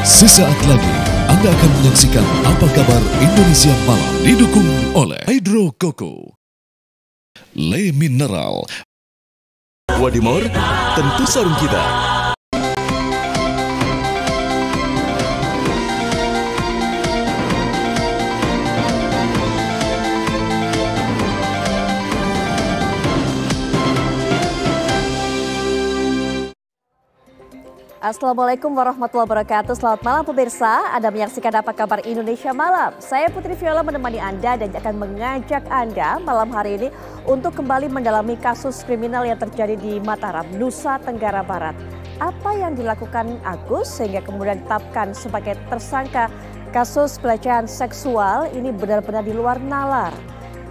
Sesaat lagi Anda akan menyaksikan Apa Kabar Indonesia Malam, didukung oleh Hydro Coco, Le Mineral, Wadimor, tentu sarung kita. Assalamualaikum warahmatullahi wabarakatuh. Selamat malam pemirsa, Anda menyaksikan Apa Kabar Indonesia Malam. Saya Putri Viola menemani Anda dan akan mengajak Anda malam hari ini untuk kembali mendalami kasus kriminal yang terjadi di Mataram, Nusa Tenggara Barat. Apa yang dilakukan Agus sehingga kemudian ditetapkan sebagai tersangka kasus pelecehan seksual ini benar-benar di luar nalar.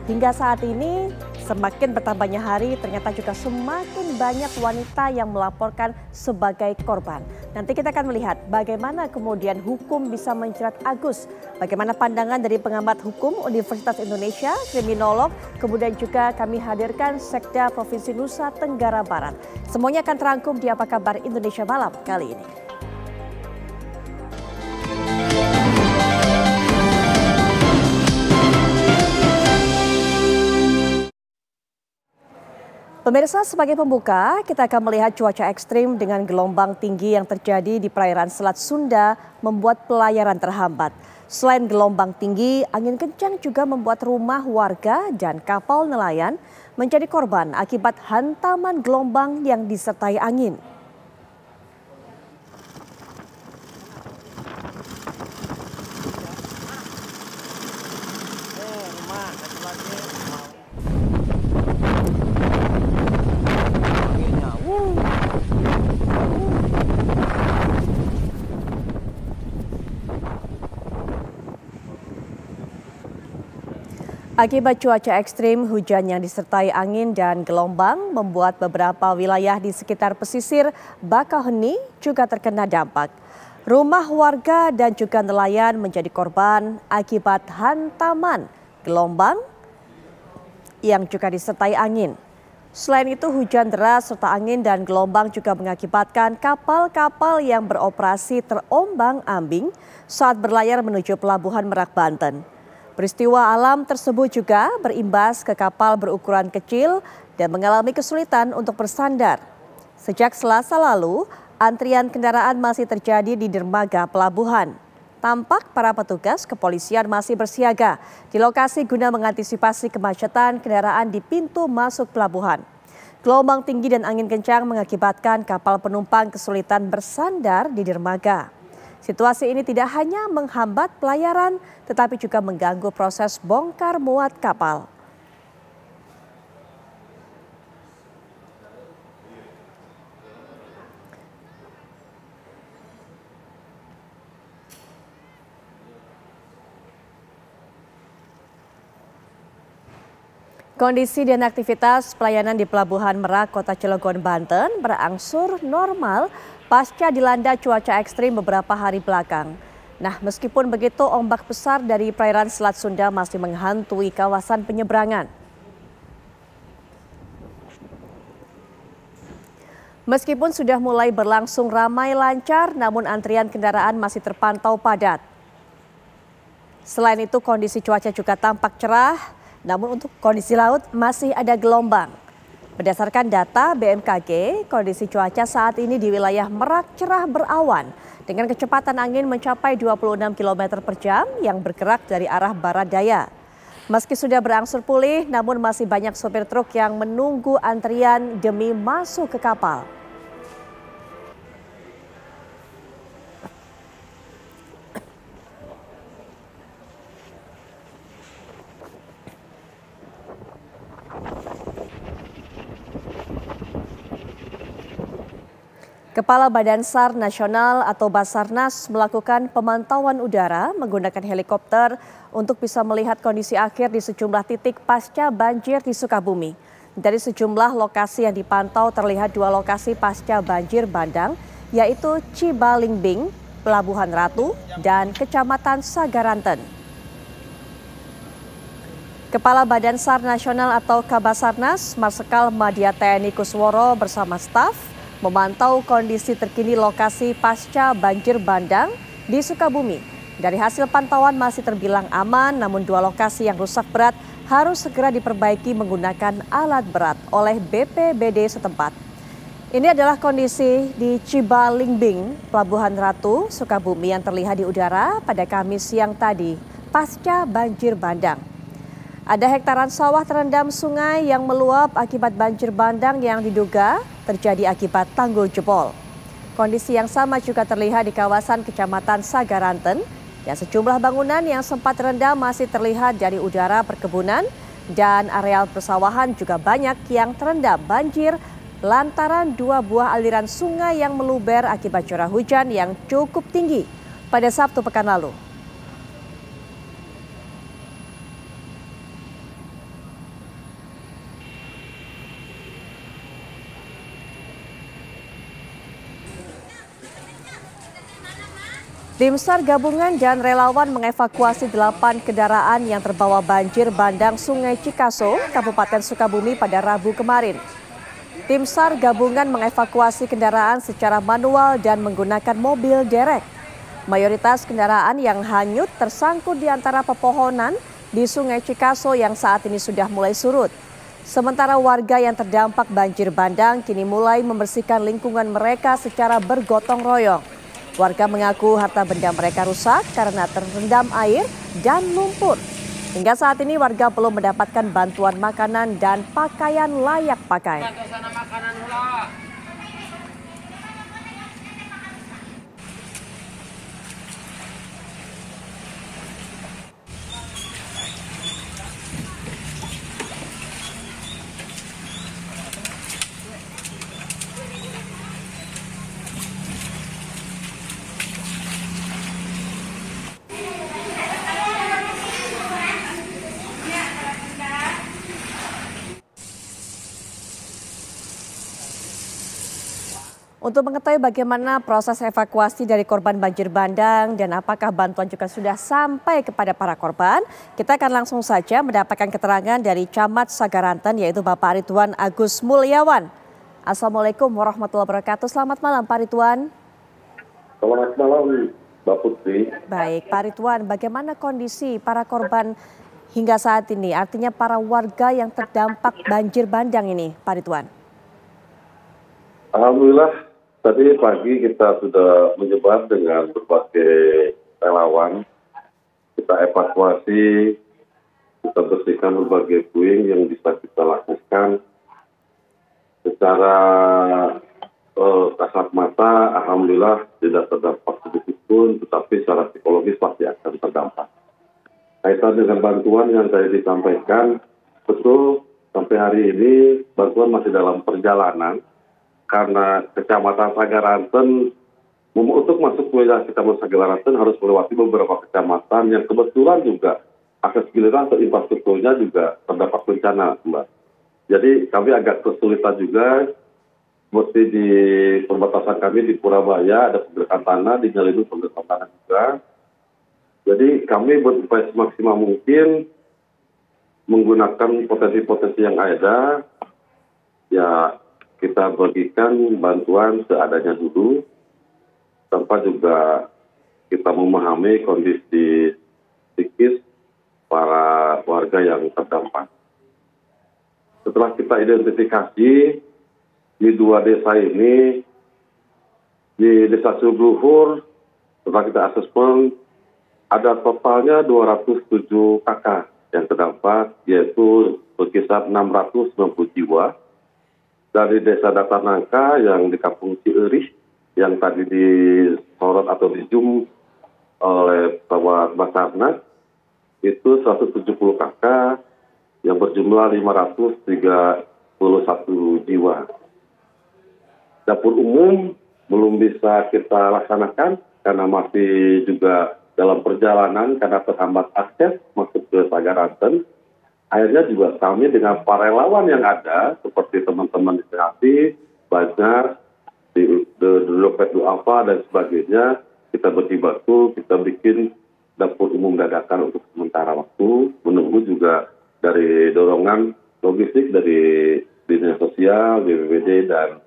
Hingga saat ini semakin bertambahnya hari ternyata juga semakin banyak wanita yang melaporkan sebagai korban. Nanti kita akan melihat bagaimana kemudian hukum bisa menjerat Agus. Bagaimana pandangan dari pengamat hukum Universitas Indonesia, kriminolog, kemudian juga kami hadirkan Sekda Provinsi Nusa Tenggara Barat. Semuanya akan terangkum di Apa Kabar Indonesia Malam kali ini. Pemirsa, sebagai pembuka, kita akan melihat cuaca ekstrim dengan gelombang tinggi yang terjadi di perairan Selat Sunda membuat pelayaran terhambat. Selain gelombang tinggi, angin kencang juga membuat rumah warga dan kapal nelayan menjadi korban akibat hantaman gelombang yang disertai angin. Akibat cuaca ekstrim, hujan yang disertai angin dan gelombang membuat beberapa wilayah di sekitar pesisir Bakauheni juga terkena dampak. Rumah warga dan juga nelayan menjadi korban akibat hantaman gelombang yang juga disertai angin. Selain itu, hujan deras serta angin dan gelombang juga mengakibatkan kapal-kapal yang beroperasi terombang-ambing saat berlayar menuju Pelabuhan Merak, Banten. Peristiwa alam tersebut juga berimbas ke kapal berukuran kecil dan mengalami kesulitan untuk bersandar. Sejak Selasa lalu, antrian kendaraan masih terjadi di dermaga pelabuhan. Tampak para petugas kepolisian masih bersiaga di lokasi guna mengantisipasi kemacetan kendaraan di pintu masuk pelabuhan. Gelombang tinggi dan angin kencang mengakibatkan kapal penumpang kesulitan bersandar di dermaga. Situasi ini tidak hanya menghambat pelayaran, tetapi juga mengganggu proses bongkar muat kapal. Kondisi dan aktivitas pelayanan di Pelabuhan Merak, Kota Cilegon, Banten berangsur normal pasca dilanda cuaca ekstrim beberapa hari belakang. Nah, meskipun begitu, ombak besar dari perairan Selat Sunda masih menghantui kawasan penyeberangan. Meskipun sudah mulai berlangsung ramai lancar, namun antrian kendaraan masih terpantau padat. Selain itu, kondisi cuaca juga tampak cerah, namun untuk kondisi laut masih ada gelombang. Berdasarkan data BMKG, kondisi cuaca saat ini di wilayah Merak cerah berawan dengan kecepatan angin mencapai 26 km per jam yang bergerak dari arah barat daya. Meski sudah berangsur pulih, namun masih banyak sopir truk yang menunggu antrian demi masuk ke kapal. Kepala Badan SAR Nasional atau Basarnas melakukan pemantauan udara menggunakan helikopter untuk bisa melihat kondisi akhir di sejumlah titik pasca banjir di Sukabumi. Dari sejumlah lokasi yang dipantau terlihat dua lokasi pasca banjir bandang, yaitu Cibalingbing, Pelabuhan Ratu, dan Kecamatan Sagaranten. Kepala Badan SAR Nasional atau Kabasarnas, Marsikal Madya TNI Kusworo bersama staf memantau kondisi terkini lokasi pasca banjir bandang di Sukabumi. Dari hasil pantauan masih terbilang aman, namun 2 lokasi yang rusak berat harus segera diperbaiki menggunakan alat berat oleh BPBD setempat. Ini adalah kondisi di Cibalingbing, Pelabuhan Ratu, Sukabumi yang terlihat di udara pada Kamis siang tadi pasca banjir bandang. Ada hektaran sawah terendam sungai yang meluap akibat banjir bandang yang diduga terjadi akibat tanggul jebol. Kondisi yang sama juga terlihat di kawasan Kecamatan Sagaranten, yang sejumlah bangunan yang sempat terendam masih terlihat dari udara perkebunan dan areal persawahan juga banyak yang terendam banjir lantaran 2 buah aliran sungai yang meluber akibat curah hujan yang cukup tinggi pada Sabtu pekan lalu. Tim SAR gabungan dan relawan mengevakuasi 8 kendaraan yang terbawa banjir bandang Sungai Cikaso, Kabupaten Sukabumi pada Rabu kemarin. Tim SAR gabungan mengevakuasi kendaraan secara manual dan menggunakan mobil derek. Mayoritas kendaraan yang hanyut tersangkut di antara pepohonan di Sungai Cikaso yang saat ini sudah mulai surut. Sementara warga yang terdampak banjir bandang kini mulai membersihkan lingkungan mereka secara bergotong royong. Warga mengaku harta benda mereka rusak karena terendam air dan lumpur. Hingga saat ini warga belum mendapatkan bantuan makanan dan pakaian layak pakai. Untuk mengetahui bagaimana proses evakuasi dari korban banjir bandang dan apakah bantuan juga sudah sampai kepada para korban, kita akan langsung saja mendapatkan keterangan dari Camat Sagaranten yaitu Bapak Ridwan Agus Mulyawan. Assalamualaikum warahmatullahi wabarakatuh. Selamat malam Pak Ridwan. Selamat malam Mbak Putri. Baik Pak Ridwan, bagaimana kondisi para korban hingga saat ini? Artinya para warga yang terdampak banjir bandang ini Pak Ridwan. Alhamdulillah. Tadi pagi kita sudah menyebar dengan berbagai relawan. Kita evakuasi, kita bersihkan berbagai puing yang bisa kita lakukan. Secara kasat mata, alhamdulillah tidak terdampak sedikit pun, tetapi secara psikologis pasti akan terdampak. Kaitan dengan bantuan yang tadi disampaikan, betul sampai hari ini bantuan masih dalam perjalanan. Karena Kecamatan Sagaranten, untuk masuk ke wilayah Kecamatan Sagaranten harus melewati beberapa kecamatan yang kebetulan juga aksesibilitas atau infrastrukturnya juga terdapat bencana, Mbak. Jadi kami agak kesulitan juga, seperti di perbatasan kami di Purabaya ada pergerakan tanah, di Nyalidu pergerakan tanah juga. Jadi kami berupaya semaksimal mungkin menggunakan potensi-potensi yang ada, ya kita bagikan bantuan seadanya dulu, tanpa juga kita memahami kondisi psikis para warga yang terdampak. Setelah kita identifikasi di 2 desa ini, di Desa Subluhur, setelah kita asesmen, ada totalnya 207 kakak yang terdampak, yaitu berkisar 690 jiwa. Dari Desa Datar Nangka yang di Kampung Cierih yang tadi disorot atau di-zoom oleh pesawat Basarnas itu 170 kakak yang berjumlah 531 jiwa. Dapur umum belum bisa kita laksanakan karena masih juga dalam perjalanan karena terhambat akses masuk ke Sagaranten. Akhirnya juga kami dengan para relawan yang ada, seperti teman-teman di Sehati, Banjar, di Lopet Duafa dan sebagainya, kita berjibaku, kita bikin dapur umum dadakan untuk sementara waktu, menunggu juga dari dorongan logistik dari Dinas Sosial, BPBD, dan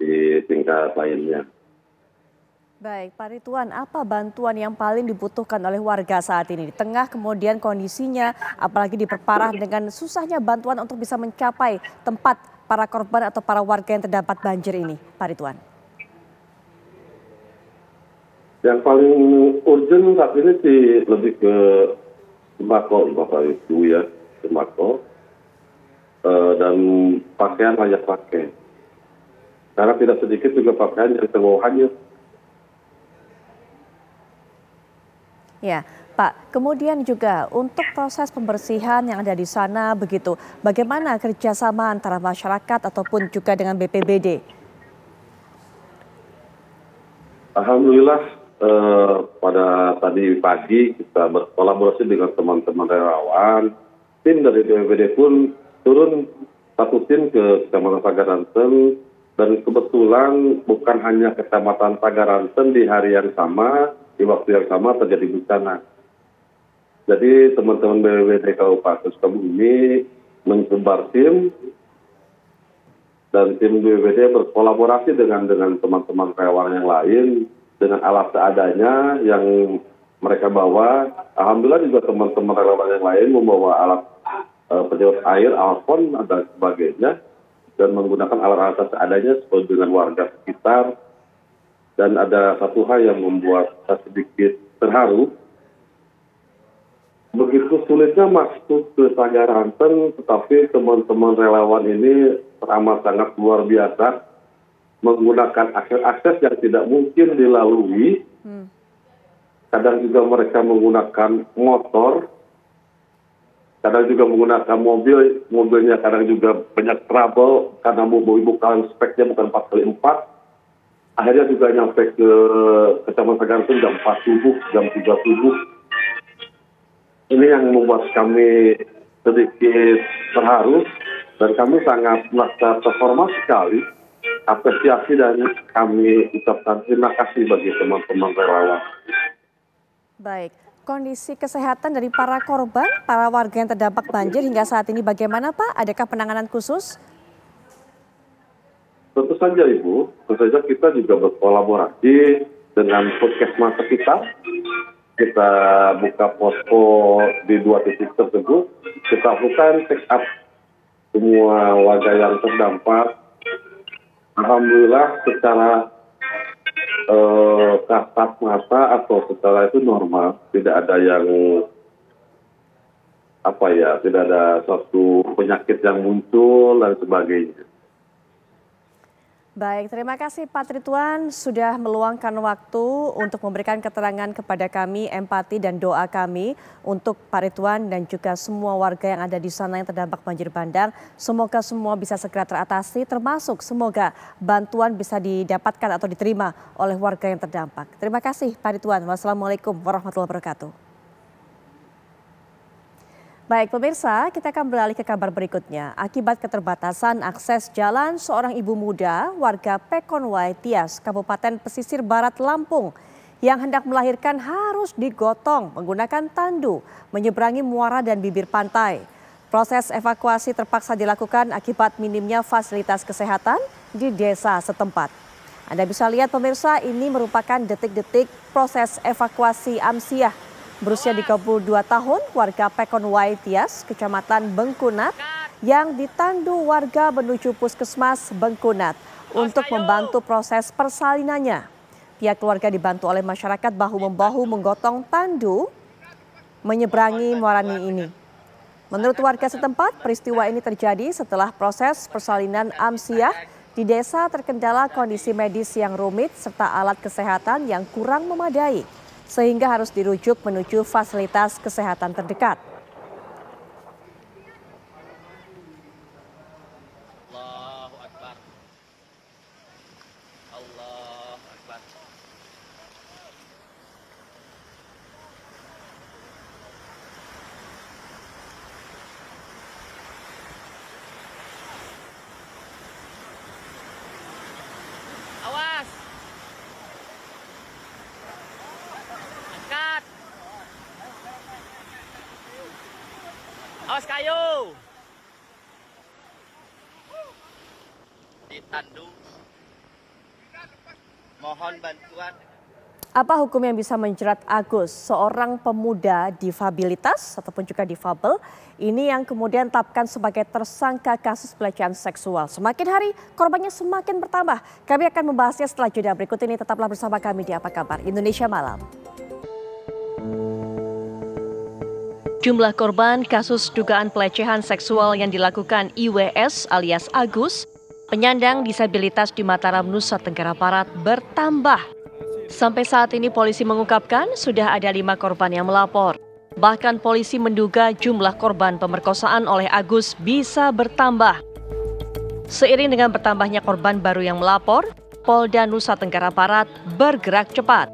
di tingkat lainnya. Baik, Pak Ridwan, apa bantuan yang paling dibutuhkan oleh warga saat ini? Di tengah kemudian kondisinya, apalagi diperparah dengan susahnya bantuan untuk bisa mencapai tempat para korban atau para warga yang terdapat banjir ini, Pak Ridwan. Yang paling urgent saat ini sih lebih ke sembako, Bapak Ibu ya, sembako dan pakaian layak pakai. Karena tidak sedikit juga pakaian yang terbawa hanyut. Ya, Pak, kemudian juga untuk proses pembersihan yang ada di sana begitu, bagaimana kerjasama antara masyarakat ataupun juga dengan BPBD? Alhamdulillah pada tadi pagi kita berkolaborasi dengan teman-teman relawan. Tim dari BPBD pun turun satu tim ke Kecamatan Tagaranten dan kebetulan bukan hanya Kecamatan Tagaranten di hari yang sama, di waktu yang sama terjadi bencana. Jadi teman-teman BPBD Kabupaten Sukabumi menyebar tim dan tim BPBD berkolaborasi dengan teman-teman relawan yang lain dengan alat seadanya yang mereka bawa. Alhamdulillah juga teman-teman relawan yang lain membawa alat penyedot air, alfon dan sebagainya dan menggunakan alat-alat seadanya sesuai dengan warga sekitar. Dan ada satu hal yang membuat saya sedikit terharu. Begitu sulitnya masuk ke Tagaranten, tetapi teman-teman relawan ini teramat sangat luar biasa menggunakan akses yang tidak mungkin dilalui. Kadang juga mereka menggunakan motor, kadang juga menggunakan mobil, mobilnya kadang juga banyak trouble karena bukan speknya bukan 4x4. Akhirnya juga nyampe ke Kecamatan Tagaranten jam 4 subuh, jam 3 subuh. Ini yang membuat kami sedikit terharu dan kami sangat merasa terhormat sekali. Apresiasi dan kami ucapkan terima kasih bagi teman-teman relawan. Baik, kondisi kesehatan dari para korban, para warga yang terdampak banjir hingga saat ini bagaimana Pak? Adakah penanganan khusus? Tentu saja Ibu, tentu saja kita juga berkolaborasi dengan puskesmas sekitar. Kita buka posko di 2 titik tersebut. Kita lakukan check up semua warga yang terdampak. Alhamdulillah secara kasat mata atau secara itu normal, tidak ada yang tidak ada suatu penyakit yang muncul dan sebagainya. Baik, terima kasih Pak Ridwan sudah meluangkan waktu untuk memberikan keterangan kepada kami, empati dan doa kami untuk Pak Ridwan dan juga semua warga yang ada di sana yang terdampak banjir bandang. Semoga semua bisa segera teratasi, termasuk semoga bantuan bisa didapatkan atau diterima oleh warga yang terdampak. Terima kasih Pak Ridwan. Wassalamualaikum warahmatullahi wabarakatuh. Baik pemirsa, kita akan beralih ke kabar berikutnya. Akibat keterbatasan akses jalan, seorang ibu muda warga Pekonwai Tias, Kabupaten Pesisir Barat Lampung yang hendak melahirkan harus digotong menggunakan tandu menyeberangi muara dan bibir pantai. Proses evakuasi terpaksa dilakukan akibat minimnya fasilitas kesehatan di desa setempat. Anda bisa lihat pemirsa, ini merupakan detik-detik proses evakuasi Amsiah berusia 32 tahun, warga Pekonwai Tias, Kecamatan Bengkunat, yang ditandu warga menuju Puskesmas Bengkunat untuk membantu proses persalinannya. Pihak keluarga dibantu oleh masyarakat bahu-membahu menggotong tandu menyeberangi muara ini. Menurut warga setempat, peristiwa ini terjadi setelah proses persalinan Amsiah di desa terkendala kondisi medis yang rumit serta alat kesehatan yang kurang memadai, sehingga harus dirujuk menuju fasilitas kesehatan terdekat. Allahu Akbar. Allahu Akbar. Awas. Angkat. Awas kayu. Ditandu. Mohon bantuan. Apa hukum yang bisa menjerat Agus, seorang pemuda difabilitas ataupun juga difabel, ini yang kemudian tetapkan sebagai tersangka kasus pelecehan seksual. Semakin hari korbannya semakin bertambah. Kami akan membahasnya setelah jeda berikut ini. Tetaplah bersama kami di Apa Kabar Indonesia Malam. Jumlah korban kasus dugaan pelecehan seksual yang dilakukan IWS alias Agus, penyandang disabilitas di Mataram, Nusa Tenggara Barat bertambah. Sampai saat ini polisi mengungkapkan sudah ada 5 korban yang melapor. Bahkan polisi menduga jumlah korban pemerkosaan oleh Agus bisa bertambah. Seiring dengan bertambahnya korban baru yang melapor, Polda Nusa Tenggara Barat bergerak cepat.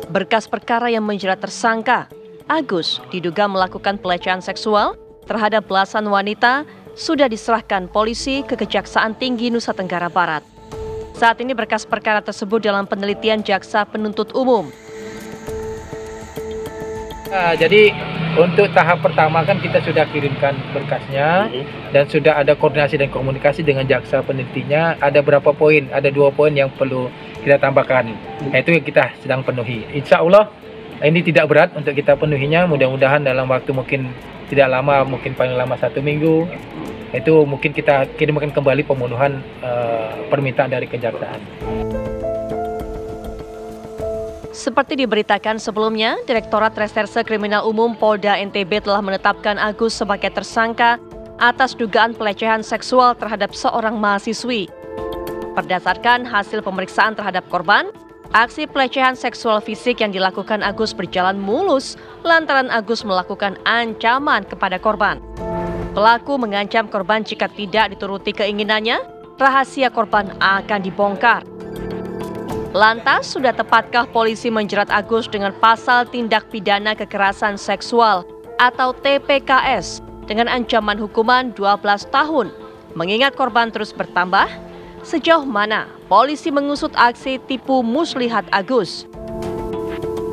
Berkas perkara yang menjerat tersangka Agus diduga melakukan pelecehan seksual terhadap belasan wanita sudah diserahkan polisi ke Kejaksaan Tinggi Nusa Tenggara Barat. Saat ini berkas perkara tersebut dalam penelitian Jaksa Penuntut Umum. Jadi untuk tahap pertama kan kita sudah kirimkan berkasnya dan sudah ada koordinasi dan komunikasi dengan jaksa penelitinya. Ada berapa poin? Ada 2 poin yang perlu kita tambahkan. Itu yang kita sedang penuhi. Insya Allah ini tidak berat untuk kita penuhinya. Mudah-mudahan dalam waktu mungkin tidak lama, mungkin paling lama 1 minggu. Itu mungkin kita kirimkan kembali pemenuhan permintaan dari kejaksaan. Seperti diberitakan sebelumnya, Direktorat Reserse Kriminal Umum Polda NTB telah menetapkan Agus sebagai tersangka atas dugaan pelecehan seksual terhadap seorang mahasiswi. Berdasarkan hasil pemeriksaan terhadap korban, aksi pelecehan seksual fisik yang dilakukan Agus berjalan mulus lantaran Agus melakukan ancaman kepada korban. Pelaku mengancam korban jika tidak dituruti keinginannya, rahasia korban akan dibongkar. Lantas, sudah tepatkah polisi menjerat Agus dengan pasal tindak pidana kekerasan seksual atau TPKS dengan ancaman hukuman 12 tahun? Mengingat korban terus bertambah, sejauh mana polisi mengusut aksi tipu muslihat Agus?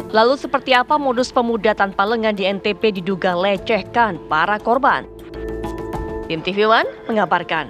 Lalu seperti apa modus pemuda tanpa lengan di NTB diduga lecehkan para korban? Tim TV One mengabarkan.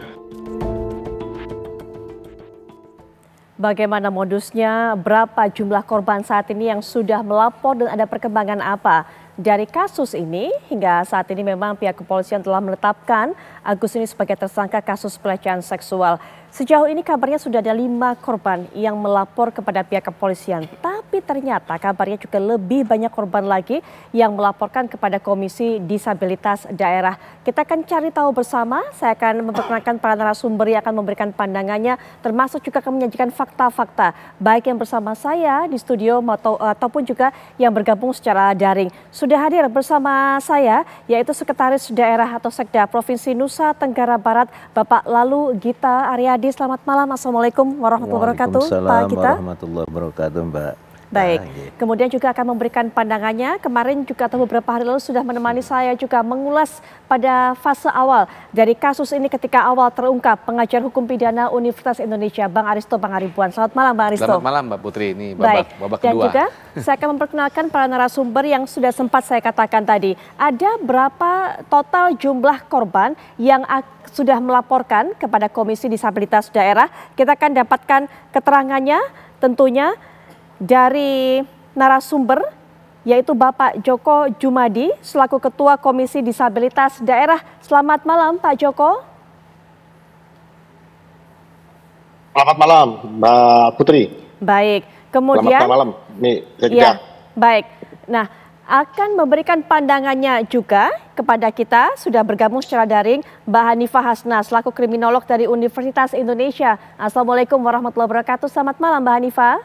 Bagaimana modusnya, berapa jumlah korban saat ini yang sudah melapor dan ada perkembangan apa dari kasus ini? Hingga saat ini memang pihak kepolisian telah menetapkan Agus ini sebagai tersangka kasus pelecehan seksual. Sejauh ini kabarnya sudah ada 5 korban yang melapor kepada pihak kepolisian. Tapi ternyata kabarnya juga lebih banyak korban lagi yang melaporkan kepada Komisi Disabilitas Daerah. Kita akan cari tahu bersama. Saya akan memperkenalkan para narasumber yang akan memberikan pandangannya, termasuk juga akan menyajikan fakta-fakta, baik yang bersama saya di studio ataupun juga yang bergabung secara daring. Sudah hadir bersama saya, yaitu Sekretaris Daerah atau Sekda Provinsi Nusa Tenggara Barat, Bapak Lalu Gita Aryadi. Selamat malam, Assalamualaikum warahmatullahi wabarakatuh, Pak Gita. Warahmatullahi wabarakatuh, Mbak. Baik, kemudian juga akan memberikan pandangannya. Kemarin juga atau beberapa hari lalu sudah menemani saya juga mengulas pada fase awal dari kasus ini ketika awal terungkap pengajar hukum pidana Universitas Indonesia, Bang Aristo Pangaribuan. Selamat malam, Bang Aristo. Selamat malam, Mbak Putri. Ini babak kedua. Dan juga saya akan memperkenalkan para narasumber yang sudah sempat saya katakan tadi. Ada berapa total jumlah korban yang sudah melaporkan kepada Komisi Disabilitas Daerah? Kita akan dapatkan keterangannya tentunya dari narasumber, yaitu Bapak Joko Jumadi selaku Ketua Komisi Disabilitas Daerah. Selamat malam, Pak Joko. Selamat malam, Mbak Putri. Baik, kemudian. Selamat malam, nih saya juga. Ya, baik. Nah, akan memberikan pandangannya juga kepada kita, sudah bergabung secara daring, Mbak Hanifah Hasna selaku kriminolog dari Universitas Indonesia. Assalamualaikum warahmatullahi wabarakatuh. Selamat malam, Mbak Hanifah.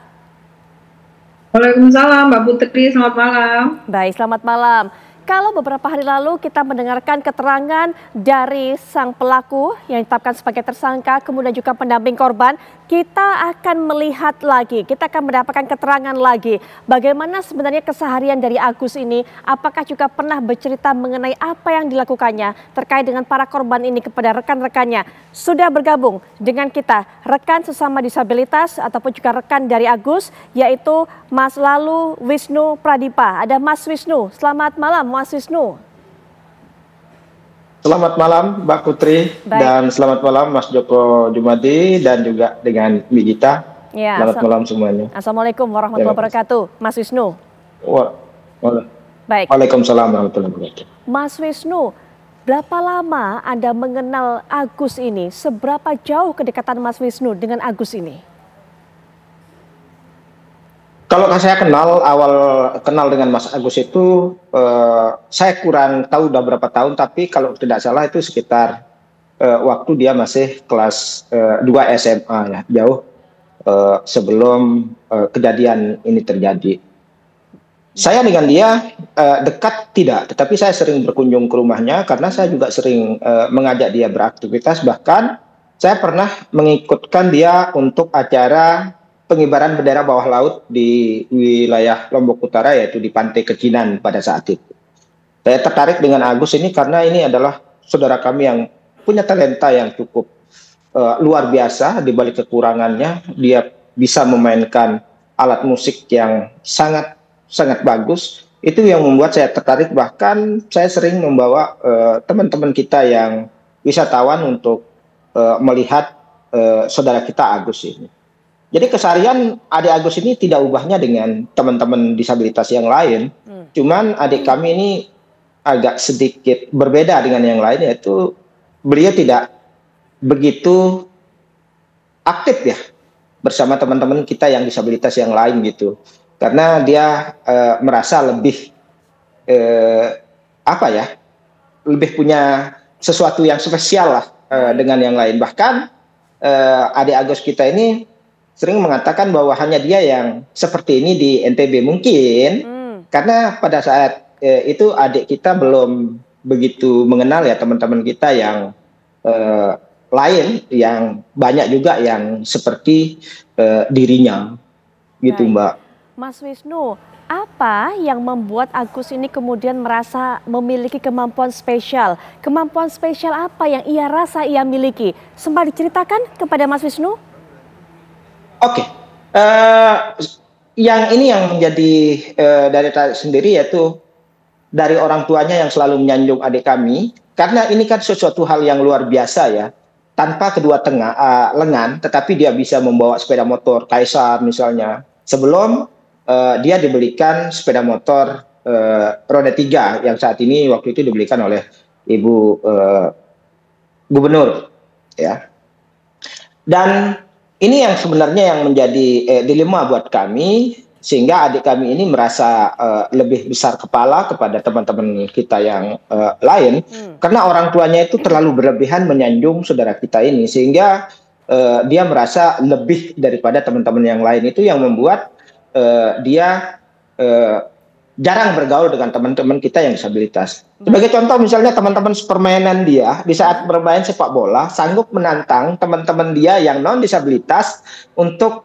Waalaikumsalam, Mbak Putri, selamat malam. Baik, selamat malam. Kalau beberapa hari lalu kita mendengarkan keterangan dari sang pelaku yang ditetapkan sebagai tersangka, kemudian juga pendamping korban, kita akan melihat lagi, kita akan mendapatkan keterangan lagi. Bagaimana sebenarnya keseharian dari Agus ini, apakah juga pernah bercerita mengenai apa yang dilakukannya terkait dengan para korban ini kepada rekan-rekannya. Sudah bergabung dengan kita rekan sesama disabilitas ataupun juga rekan dari Agus, yaitu Mas Lalu Wisnu Pradipa. Ada Mas Wisnu, selamat malam. Mas Wisnu. Selamat malam Mbak Putri. Baik. Dan selamat malam Mas Joko Jumadi dan juga dengan Mbak Gita. Ya, Selamat malam semuanya. Assalamualaikum warahmatullahi wabarakatuh, Mas Wisnu. Baik. Waalaikumsalam warahmatullahi wabarakatuh. Mas Wisnu, berapa lama Anda mengenal Agus ini? Seberapa jauh kedekatan Mas Wisnu dengan Agus ini? Kalau saya awal kenal dengan Mas Agus itu, saya kurang tahu udah berapa tahun, tapi kalau tidak salah itu sekitar waktu dia masih kelas 2 SMA ya, jauh sebelum kejadian ini terjadi. Saya dengan dia dekat tidak, tetapi saya sering berkunjung ke rumahnya karena saya juga sering mengajak dia beraktivitas. Bahkan saya pernah mengikutkan dia untuk acara pengibaran bendera bawah laut di wilayah Lombok Utara, yaitu di Pantai Kecinan pada saat itu. Saya tertarik dengan Agus ini karena ini adalah saudara kami yang punya talenta yang cukup luar biasa. Di balik kekurangannya, dia bisa memainkan alat musik yang sangat bagus. Itu yang membuat saya tertarik. Bahkan saya sering membawa teman-teman kita yang wisatawan untuk melihat saudara kita Agus ini. Jadi keseharian adik Agus ini tidak ubahnya dengan teman-teman disabilitas yang lain. Cuman adik kami ini agak sedikit berbeda dengan yang lain, yaitu beliau tidak begitu aktif ya bersama teman-teman kita yang disabilitas yang lain gitu. Karena dia merasa lebih lebih punya sesuatu yang spesial lah dengan yang lain. Bahkan adik Agus kita ini sering mengatakan bahwa hanya dia yang seperti ini di NTB mungkin, karena pada saat itu adik kita belum begitu mengenal ya teman-teman kita yang lain, yang banyak juga yang seperti dirinya gitu. Baik, Mbak. Mas Wisnu, apa yang membuat Agus ini kemudian merasa memiliki kemampuan spesial? Kemampuan spesial apa yang ia rasa ia miliki? Sempat diceritakan kepada Mas Wisnu? Oke. Yang ini yang menjadi dari sendiri, yaitu dari orang tuanya yang selalu menyanjung adik kami. Karena ini kan sesuatu hal yang luar biasa ya. Tanpa kedua lengan, tetapi dia bisa membawa sepeda motor Kaisar misalnya. Sebelum dia dibelikan sepeda motor roda 3 yang saat ini waktu itu dibelikan oleh Ibu Gubernur ya. Dan ini yang sebenarnya yang menjadi dilema buat kami, sehingga adik kami ini merasa lebih besar kepala kepada teman-teman kita yang lain, karena orang tuanya itu terlalu berlebihan menyanjung saudara kita ini, sehingga dia merasa lebih daripada teman-teman yang lain. Itu yang membuat dia jarang bergaul dengan teman-teman kita yang disabilitas. Sebagai contoh misalnya teman-teman permainan dia di saat bermain sepak bola sanggup menantang teman-teman dia yang non disabilitas untuk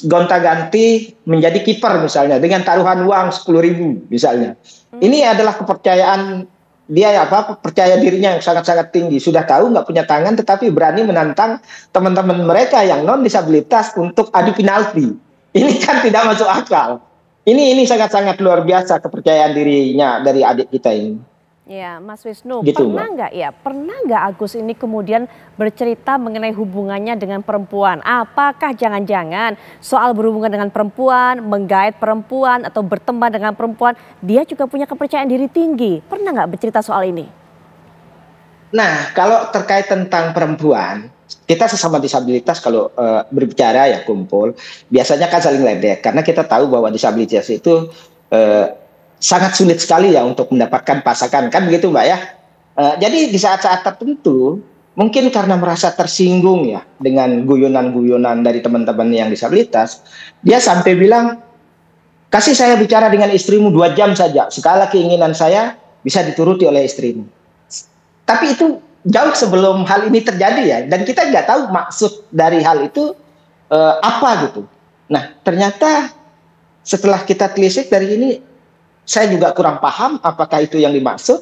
gonta-ganti menjadi kiper misalnya dengan taruhan uang 10.000 misalnya. Ini adalah kepercayaan dia percaya dirinya yang sangat-sangat tinggi. Sudah tahu nggak punya tangan tetapi berani menantang teman-teman mereka yang non disabilitas untuk adu penalti. Ini kan tidak masuk akal. Ini sangat-sangat luar biasa kepercayaan dirinya dari adik kita ini. Ya, Mas Wisnu, gitu, pernah nggak Agus ini kemudian bercerita mengenai hubungannya dengan perempuan? Apakah jangan-jangan soal berhubungan dengan perempuan, menggait perempuan atau berteman dengan perempuan, dia juga punya kepercayaan diri tinggi? Pernah nggak bercerita soal ini? Nah, kalau terkait tentang perempuan, kita sesama disabilitas kalau berbicara ya kumpul, biasanya kan saling ledek. Karena kita tahu bahwa disabilitas itu sangat sulit sekali ya untuk mendapatkan pasangan, kan begitu Mbak ya. Jadi di saat-saat tertentu, mungkin karena merasa tersinggung ya dengan guyonan-guyonan dari teman-teman yang disabilitas, dia sampai bilang, kasih saya bicara dengan istrimu 2 jam saja, segala keinginan saya bisa dituruti oleh istrimu. Tapi itu jauh sebelum hal ini terjadi ya, dan kita nggak tahu maksud dari hal itu apa gitu. Nah ternyata setelah kita telisik dari ini, saya juga kurang paham apakah itu yang dimaksud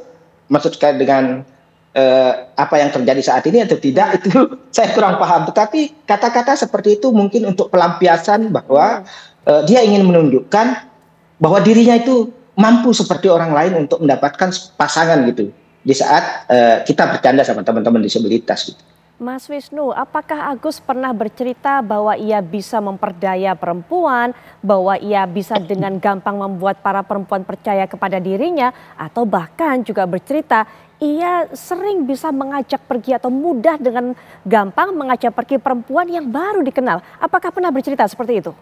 dengan apa yang terjadi saat ini atau tidak, itu saya kurang paham. Tetapi kata-kata seperti itu mungkin untuk pelampiasan bahwa dia ingin menunjukkan bahwa dirinya itu mampu seperti orang lain untuk mendapatkan pasangan gitu. Di saat kita bercanda sama teman-teman disabilitas gitu. Mas Wisnu, apakah Agus pernah bercerita bahwa ia bisa memperdaya perempuan, bahwa ia bisa dengan gampang membuat para perempuan percaya kepada dirinya, atau bahkan juga bercerita ia sering bisa mengajak pergi atau mudah dengan gampang mengajak pergi perempuan yang baru dikenal? Apakah pernah bercerita seperti itu?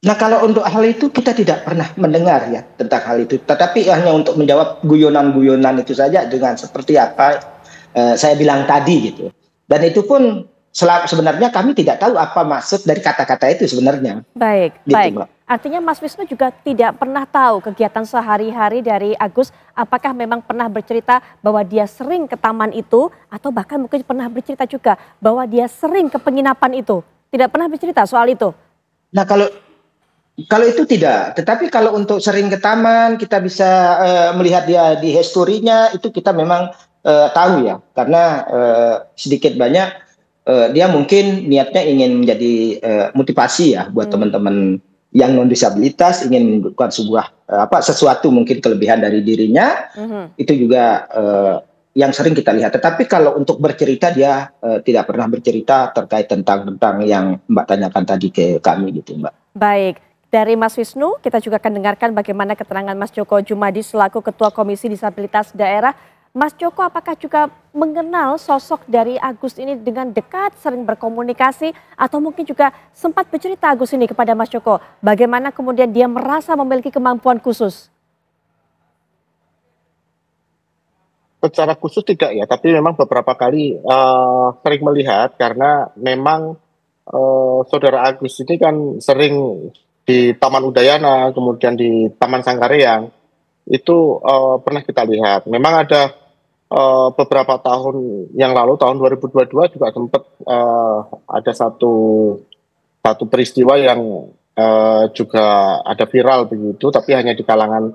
Nah, kalau untuk hal itu kita tidak pernah mendengar ya tentang hal itu. Tetapi hanya untuk menjawab guyonan-guyonan itu saja dengan seperti apa saya bilang tadi gitu. Dan itu pun sebenarnya kami tidak tahu apa maksud dari kata-kata itu sebenarnya. Baik, gitu, baik. Mbak. Artinya Mas Wisnu juga tidak pernah tahu kegiatan sehari-hari dari Agus. Apakah memang pernah bercerita bahwa dia sering ke taman itu, atau bahkan mungkin pernah bercerita juga bahwa dia sering ke penginapan itu. Tidak pernah bercerita soal itu. Nah, kalau itu tidak, tetapi kalau untuk sering ke taman kita bisa melihat dia di historinya itu kita memang tahu ya, karena sedikit banyak dia mungkin niatnya ingin menjadi motivasi ya buat teman-teman yang non disabilitas, ingin menunjukkan sesuatu mungkin kelebihan dari dirinya. Itu juga yang sering kita lihat. Tetapi kalau untuk bercerita dia tidak pernah bercerita terkait tentang yang Mbak tanyakan tadi ke kami gitu, Mbak. Baik. Dari Mas Wisnu, kita juga akan dengarkan bagaimana keterangan Mas Joko Jumadi selaku Ketua Komisi Disabilitas Daerah. Mas Joko, apakah juga mengenal sosok dari Agus ini dengan dekat, sering berkomunikasi, atau mungkin juga sempat bercerita Agus ini kepada Mas Joko? Bagaimana kemudian dia merasa memiliki kemampuan khusus? Secara khusus tidak ya, tapi memang beberapa kali sering melihat karena memang Saudara Agus ini kan sering di Taman Udayana, kemudian di Taman Sangkareang, itu pernah kita lihat. Memang ada beberapa tahun yang lalu, tahun 2022 juga sempat ada satu peristiwa yang juga ada viral begitu, tapi hanya di kalangan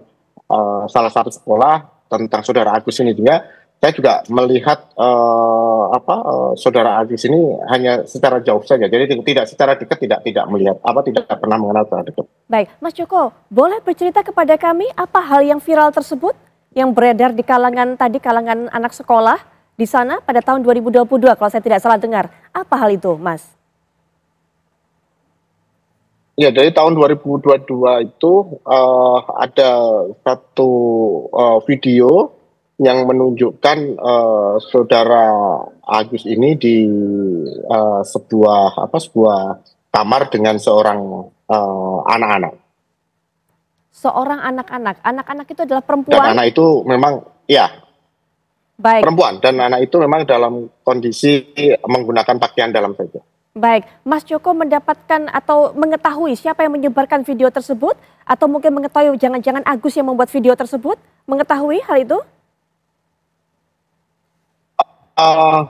salah satu sekolah tentang Saudara Agus ini juga. Saya juga melihat Saudara Agus ini hanya secara jauh saja, jadi tidak secara dekat, tidak melihat tidak pernah mengenal secara dekat. Baik, Mas Joko, boleh bercerita kepada kami apa hal yang viral tersebut yang beredar di kalangan anak sekolah di sana pada tahun 2022 kalau saya tidak salah dengar. Apa hal itu, Mas? Ya, dari tahun 2022 itu ada satu video yang menunjukkan Saudara Agus ini di sebuah kamar dengan seorang anak-anak. Seorang anak-anak itu adalah perempuan? Dan anak itu memang, ya, baik, perempuan. Dan anak itu memang dalam kondisi menggunakan pakaian dalam saja. Baik, Mas Joko mendapatkan atau mengetahui siapa yang menyebarkan video tersebut? Atau mungkin mengetahui jangan-jangan Agus yang membuat video tersebut? Mengetahui hal itu?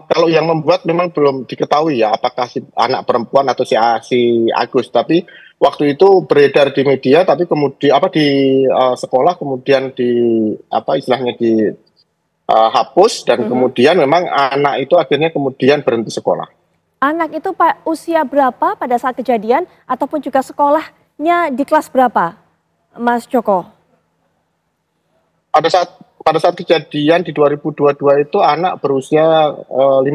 Kalau yang membuat memang belum diketahui ya, apakah si anak perempuan atau si Agus. Tapi waktu itu beredar di media, tapi kemudian di sekolah kemudian istilahnya hapus, dan kemudian memang anak itu akhirnya kemudian berhenti sekolah. Anak itu Pak usia berapa pada saat kejadian, ataupun juga sekolahnya di kelas berapa, Mas Joko? Pada saat kejadian di 2022 itu anak berusia 15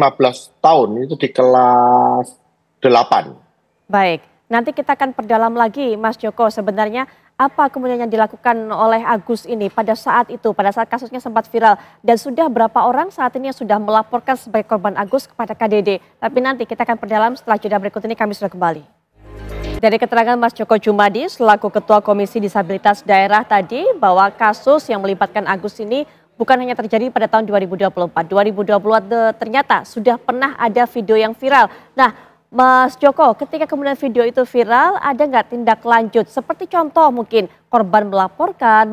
tahun, itu di kelas 8. Baik, nanti kita akan perdalam lagi Mas Joko, sebenarnya apa kemudian yang dilakukan oleh Agus ini pada saat itu, pada saat kasusnya sempat viral, dan sudah berapa orang saat ini yang sudah melaporkan sebagai korban Agus kepada KDD. Tapi nanti kita akan perdalam setelah jeda berikut ini, kami sudah kembali. Dari keterangan Mas Joko Jumadi selaku Ketua Komisi Disabilitas Daerah tadi, bahwa kasus yang melibatkan Agus ini bukan hanya terjadi pada tahun 2024. 2024 ternyata sudah pernah ada video yang viral. Nah, Mas Joko, ketika kemudian video itu viral, ada nggak tindak lanjut? Seperti contoh mungkin korban melaporkan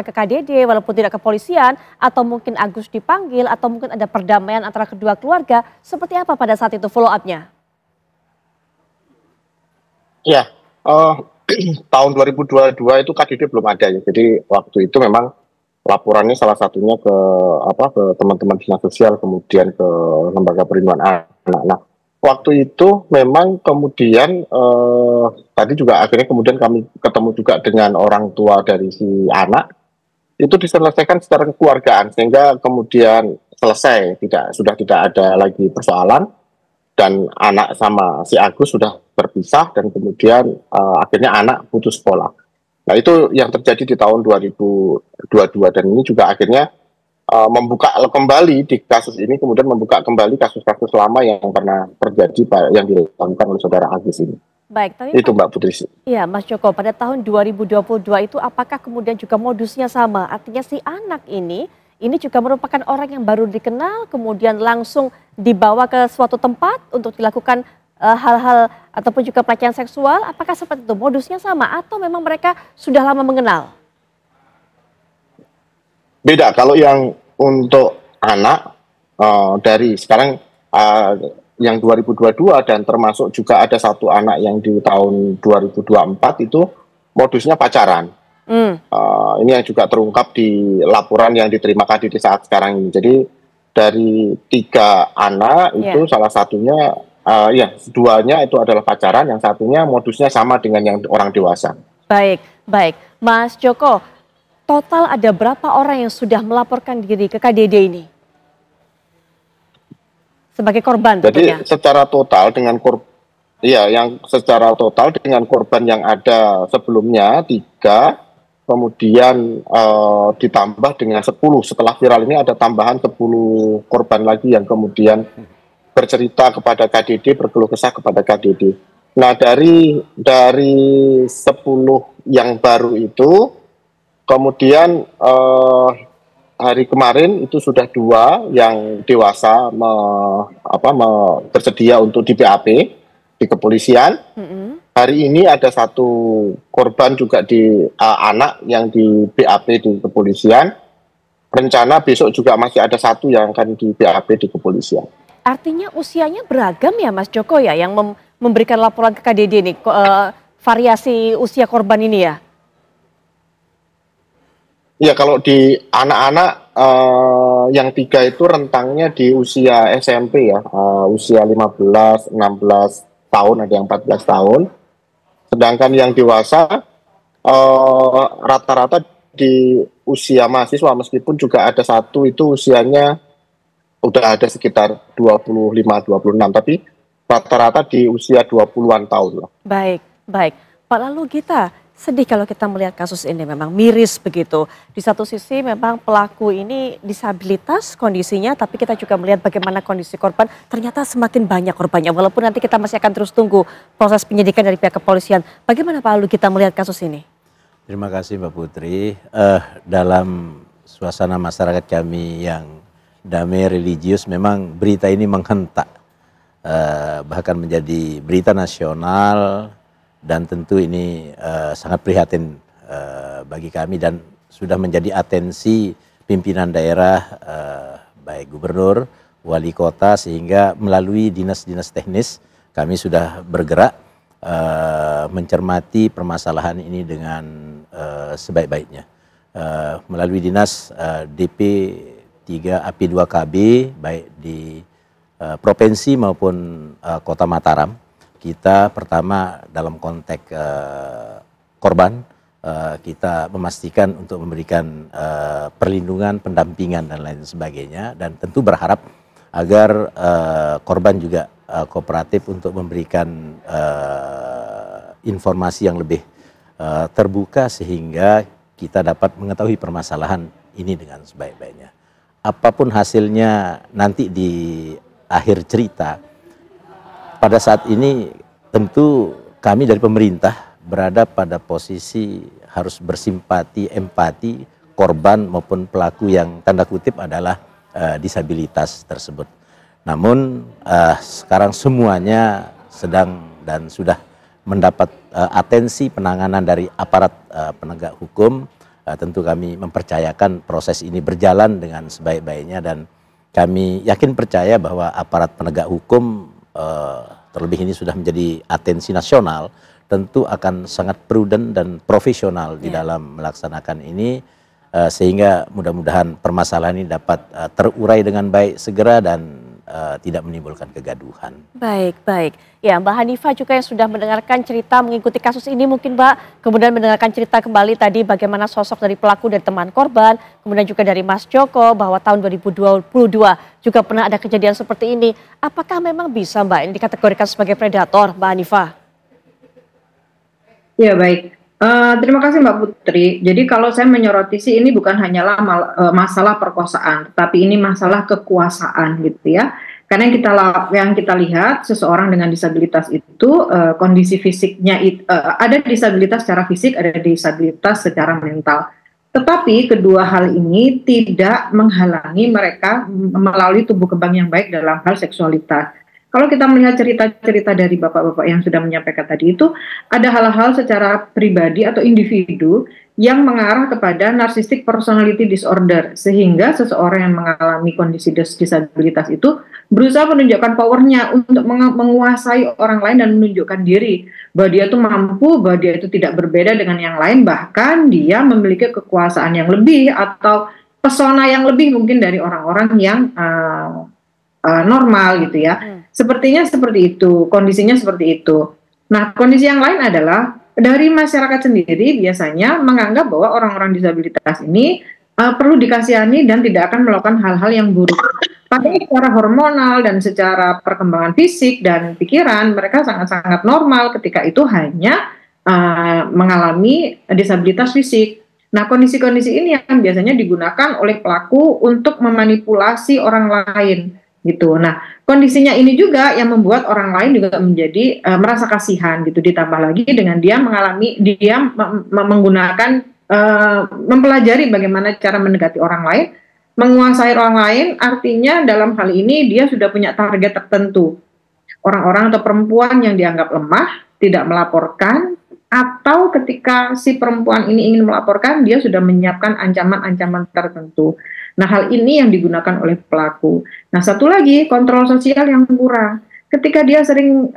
ke KDD walaupun tidak ke kepolisian, atau mungkin Agus dipanggil, atau mungkin ada perdamaian antara kedua keluarga. Seperti apa pada saat itu follow up-nya? Ya, tahun 2022 itu KDD belum ada ya. Jadi waktu itu memang laporannya salah satunya ke teman-teman dinas sosial, kemudian ke lembaga perlindungan anak. Nah, waktu itu memang kemudian tadi juga akhirnya kemudian kami ketemu juga dengan orang tua dari si anak. Itu diselesaikan secara kekeluargaan, sehingga kemudian selesai, sudah tidak ada lagi persoalan, dan anak sama si Agus sudah berpisah, dan kemudian akhirnya anak putus sekolah. Nah, itu yang terjadi di tahun 2022, dan ini juga akhirnya membuka kembali di kasus ini, kemudian membuka kembali kasus-kasus lama yang pernah terjadi yang dilakukan oleh saudara Agus ini. Baik, tapi itu Mbak Putri. Iya, Mas Joko, pada tahun 2022 itu apakah kemudian juga modusnya sama? Artinya si anak ini juga merupakan orang yang baru dikenal, kemudian langsung dibawa ke suatu tempat untuk dilakukan hal-hal ataupun juga pelecehan seksual. Apakah seperti itu? Modusnya sama atau memang mereka sudah lama mengenal? Beda, kalau yang untuk anak dari sekarang yang 2022 dan termasuk juga ada satu anak yang di tahun 2024 itu modusnya pacaran. Ini yang juga terungkap di laporan yang diterima KDD saat sekarang ini. Jadi dari 3 anak itu salah satunya, duanya itu adalah pacaran, yang satunya modusnya sama dengan yang orang dewasa. Baik, Mas Joko, total ada berapa orang yang sudah melaporkan diri ke KDD ini? Sebagai korban tentunya. Jadi secara total dengan korban yang ada sebelumnya 3, kemudian ditambah dengan 10 setelah viral ini ada tambahan 10 korban lagi yang kemudian bercerita kepada KDD, berkeluh kesah kepada KDD. Nah, dari 10 yang baru itu kemudian hari kemarin itu sudah 2 yang dewasa bersedia untuk di BAP di kepolisian. Hari ini ada 1 korban juga di anak yang di BAP di kepolisian. Rencana besok juga masih ada 1 yang akan di BAP di kepolisian. Artinya usianya beragam ya Mas Joko ya, yang memberikan laporan ke KDD ini, variasi usia korban ini ya? Ya, kalau di anak-anak yang 3 itu rentangnya di usia SMP ya, usia 15, 16 tahun, ada yang 14 tahun. Sedangkan yang dewasa rata-rata di usia mahasiswa, meskipun juga ada 1 itu usianya udah ada sekitar 25-26, tapi rata-rata di usia 20-an tahun. Baik. Pak, lalu kita sedih kalau kita melihat kasus ini, memang miris begitu. Di satu sisi memang pelaku ini disabilitas kondisinya, tapi kita juga melihat bagaimana kondisi korban. Ternyata semakin banyak korbannya, walaupun nanti kita masih akan terus tunggu proses penyidikan dari pihak kepolisian. Bagaimana Pak Lalu kita melihat kasus ini? Terima kasih Mbak Putri. Dalam suasana masyarakat kami yang damai religius, memang berita ini menghentak. Bahkan menjadi berita nasional. Dan tentu ini sangat prihatin bagi kami dan sudah menjadi atensi pimpinan daerah, baik gubernur, wali kota, sehingga melalui dinas-dinas teknis kami sudah bergerak mencermati permasalahan ini dengan sebaik-baiknya. Melalui dinas DP 3 API 2 KB, baik di provinsi maupun kota Mataram, kita pertama dalam konteks korban, kita memastikan untuk memberikan perlindungan, pendampingan dan lain sebagainya, dan tentu berharap agar korban juga kooperatif untuk memberikan informasi yang lebih terbuka sehingga kita dapat mengetahui permasalahan ini dengan sebaik-baiknya. Apapun hasilnya nanti di akhir cerita, pada saat ini tentu kami dari pemerintah berada pada posisi harus bersimpati, empati korban maupun pelaku yang tanda kutip adalah disabilitas tersebut. Namun sekarang semuanya sedang dan sudah mendapat atensi penanganan dari aparat penegak hukum. Tentu kami mempercayakan proses ini berjalan dengan sebaik-baiknya dan kami yakin percaya bahwa aparat penegak hukum terlebih ini sudah menjadi atensi nasional, tentu akan sangat prudent dan profesional di dalam melaksanakan ini, sehingga mudah-mudahan permasalahan ini dapat terurai dengan baik segera dan tidak menimbulkan kegaduhan. Baik, baik. Ya, Mbak Hanifah juga yang sudah mendengarkan cerita mengikuti kasus ini mungkin Mbak, kemudian mendengarkan cerita kembali tadi bagaimana sosok dari pelaku dari teman korban, kemudian juga dari Mas Joko bahwa tahun 2022 juga pernah ada kejadian seperti ini. Apakah memang bisa Mbak ini dikategorikan sebagai predator, Mbak Hanifah? Ya baik. Terima kasih Mbak Putri. Jadi kalau saya menyoroti sih ini bukan hanyalah masalah perkosaan, tapi ini masalah kekuasaan gitu ya. Karena yang kita lihat seseorang dengan disabilitas itu kondisi fisiknya ada disabilitas secara fisik, ada disabilitas secara mental. Tetapi kedua hal ini tidak menghalangi mereka melalui tumbuh kembang yang baik dalam hal seksualitas. Kalau kita melihat cerita-cerita dari bapak-bapak yang sudah menyampaikan tadi itu, ada hal-hal secara pribadi atau individu yang mengarah kepada narcissistic personality disorder, sehingga seseorang yang mengalami kondisi disabilitas itu berusaha menunjukkan powernya untuk menguasai orang lain dan menunjukkan diri bahwa dia itu mampu, bahwa dia itu tidak berbeda dengan yang lain, bahkan dia memiliki kekuasaan yang lebih atau pesona yang lebih mungkin dari orang-orang yang normal gitu ya. Sepertinya seperti itu, kondisinya seperti itu. Nah, kondisi yang lain adalah dari masyarakat sendiri biasanya menganggap bahwa orang-orang disabilitas ini perlu dikasihani dan tidak akan melakukan hal-hal yang buruk. Padahal secara hormonal dan secara perkembangan fisik dan pikiran mereka sangat-sangat normal ketika itu hanya mengalami disabilitas fisik. Nah, kondisi-kondisi ini yang biasanya digunakan oleh pelaku untuk memanipulasi orang lain. Gitu. Nah, kondisinya ini juga yang membuat orang lain juga menjadi merasa kasihan gitu. Ditambah lagi dengan dia menggunakan mempelajari bagaimana cara mendekati orang lain, menguasai orang lain. Artinya dalam hal ini dia sudah punya target tertentu. Orang-orang atau perempuan yang dianggap lemah tidak melaporkan, atau ketika si perempuan ini ingin melaporkan dia sudah menyiapkan ancaman-ancaman tertentu. Nah, hal ini yang digunakan oleh pelaku. Nah, satu lagi, kontrol sosial yang kurang. Ketika dia sering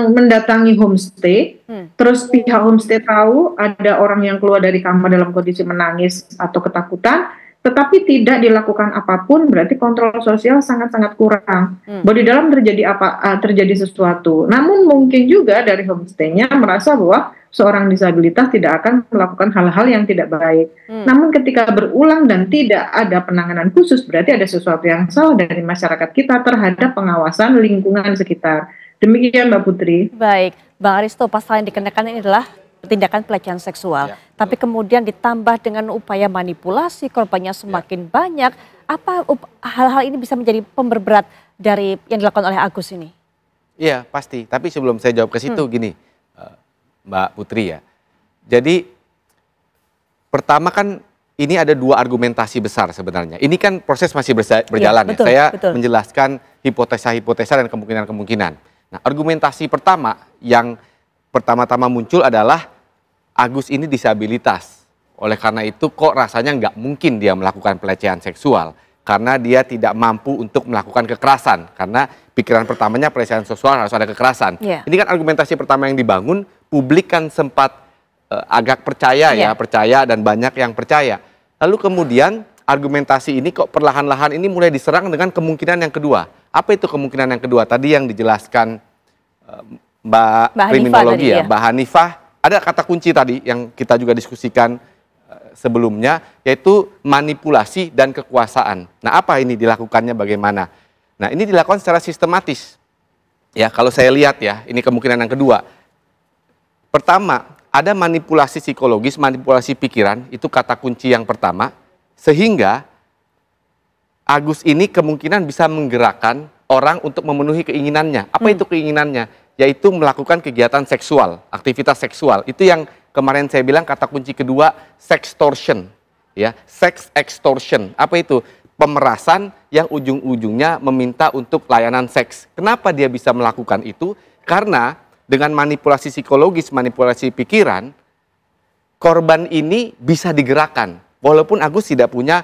mendatangi homestay, terus pihak homestay tahu ada orang yang keluar dari kamar dalam kondisi menangis atau ketakutan, tetapi tidak dilakukan apapun, berarti kontrol sosial sangat-sangat kurang. Bahwa di dalam terjadi sesuatu. Namun mungkin juga dari homestay-nya merasa bahwa seorang disabilitas tidak akan melakukan hal-hal yang tidak baik. Namun ketika berulang dan tidak ada penanganan khusus, berarti ada sesuatu yang salah dari masyarakat kita terhadap pengawasan lingkungan sekitar. Demikian Mbak Putri. Baik, Bang Aristo, pasal yang dikenakan ini adalah tindakan pelecehan seksual. Tapi kemudian ditambah dengan upaya manipulasi, korbannya semakin banyak. Apa hal-hal ini bisa menjadi pemberberat dari yang dilakukan oleh Agus ini? Iya, pasti. Tapi sebelum saya jawab ke situ gini, Mbak Putri ya. Jadi pertama kan ini ada dua argumentasi besar sebenarnya. Ini kan proses masih berjalan ya. Saya menjelaskan hipotesa-hipotesa dan kemungkinan-kemungkinan. Nah, argumentasi pertama yang pertama-tama muncul adalah Agus ini disabilitas. Oleh karena itu kok rasanya nggak mungkin dia melakukan pelecehan seksual. Karena dia tidak mampu untuk melakukan kekerasan. Karena pikiran pertamanya pelecehan seksual harus ada kekerasan. Ini kan argumentasi pertama yang dibangun. Publik kan sempat agak percaya percaya dan banyak yang percaya. Lalu kemudian argumentasi ini kok perlahan-lahan ini mulai diserang dengan kemungkinan yang kedua. Apa itu kemungkinan yang kedua? Tadi yang dijelaskan Mbak kriminologi ya, Mbak Hanifah. Ada kata kunci tadi yang kita juga diskusikan sebelumnya, yaitu manipulasi dan kekuasaan. Nah, apa ini dilakukannya bagaimana? Nah, ini dilakukan secara sistematis. Ya, kalau saya lihat ya, ini kemungkinan yang kedua. Pertama, ada manipulasi psikologis, manipulasi pikiran, itu kata kunci yang pertama, sehingga Agus ini kemungkinan bisa menggerakkan orang untuk memenuhi keinginannya. Apa itu keinginannya? Yaitu melakukan kegiatan seksual, aktivitas seksual. Itu yang kemarin saya bilang kata kunci kedua, sextortion. Ya, sex extortion. Apa itu? Pemerasan yang ujung-ujungnya meminta untuk layanan seks. Kenapa dia bisa melakukan itu? Karena dengan manipulasi psikologis, manipulasi pikiran, korban ini bisa digerakkan. Walaupun Agus tidak punya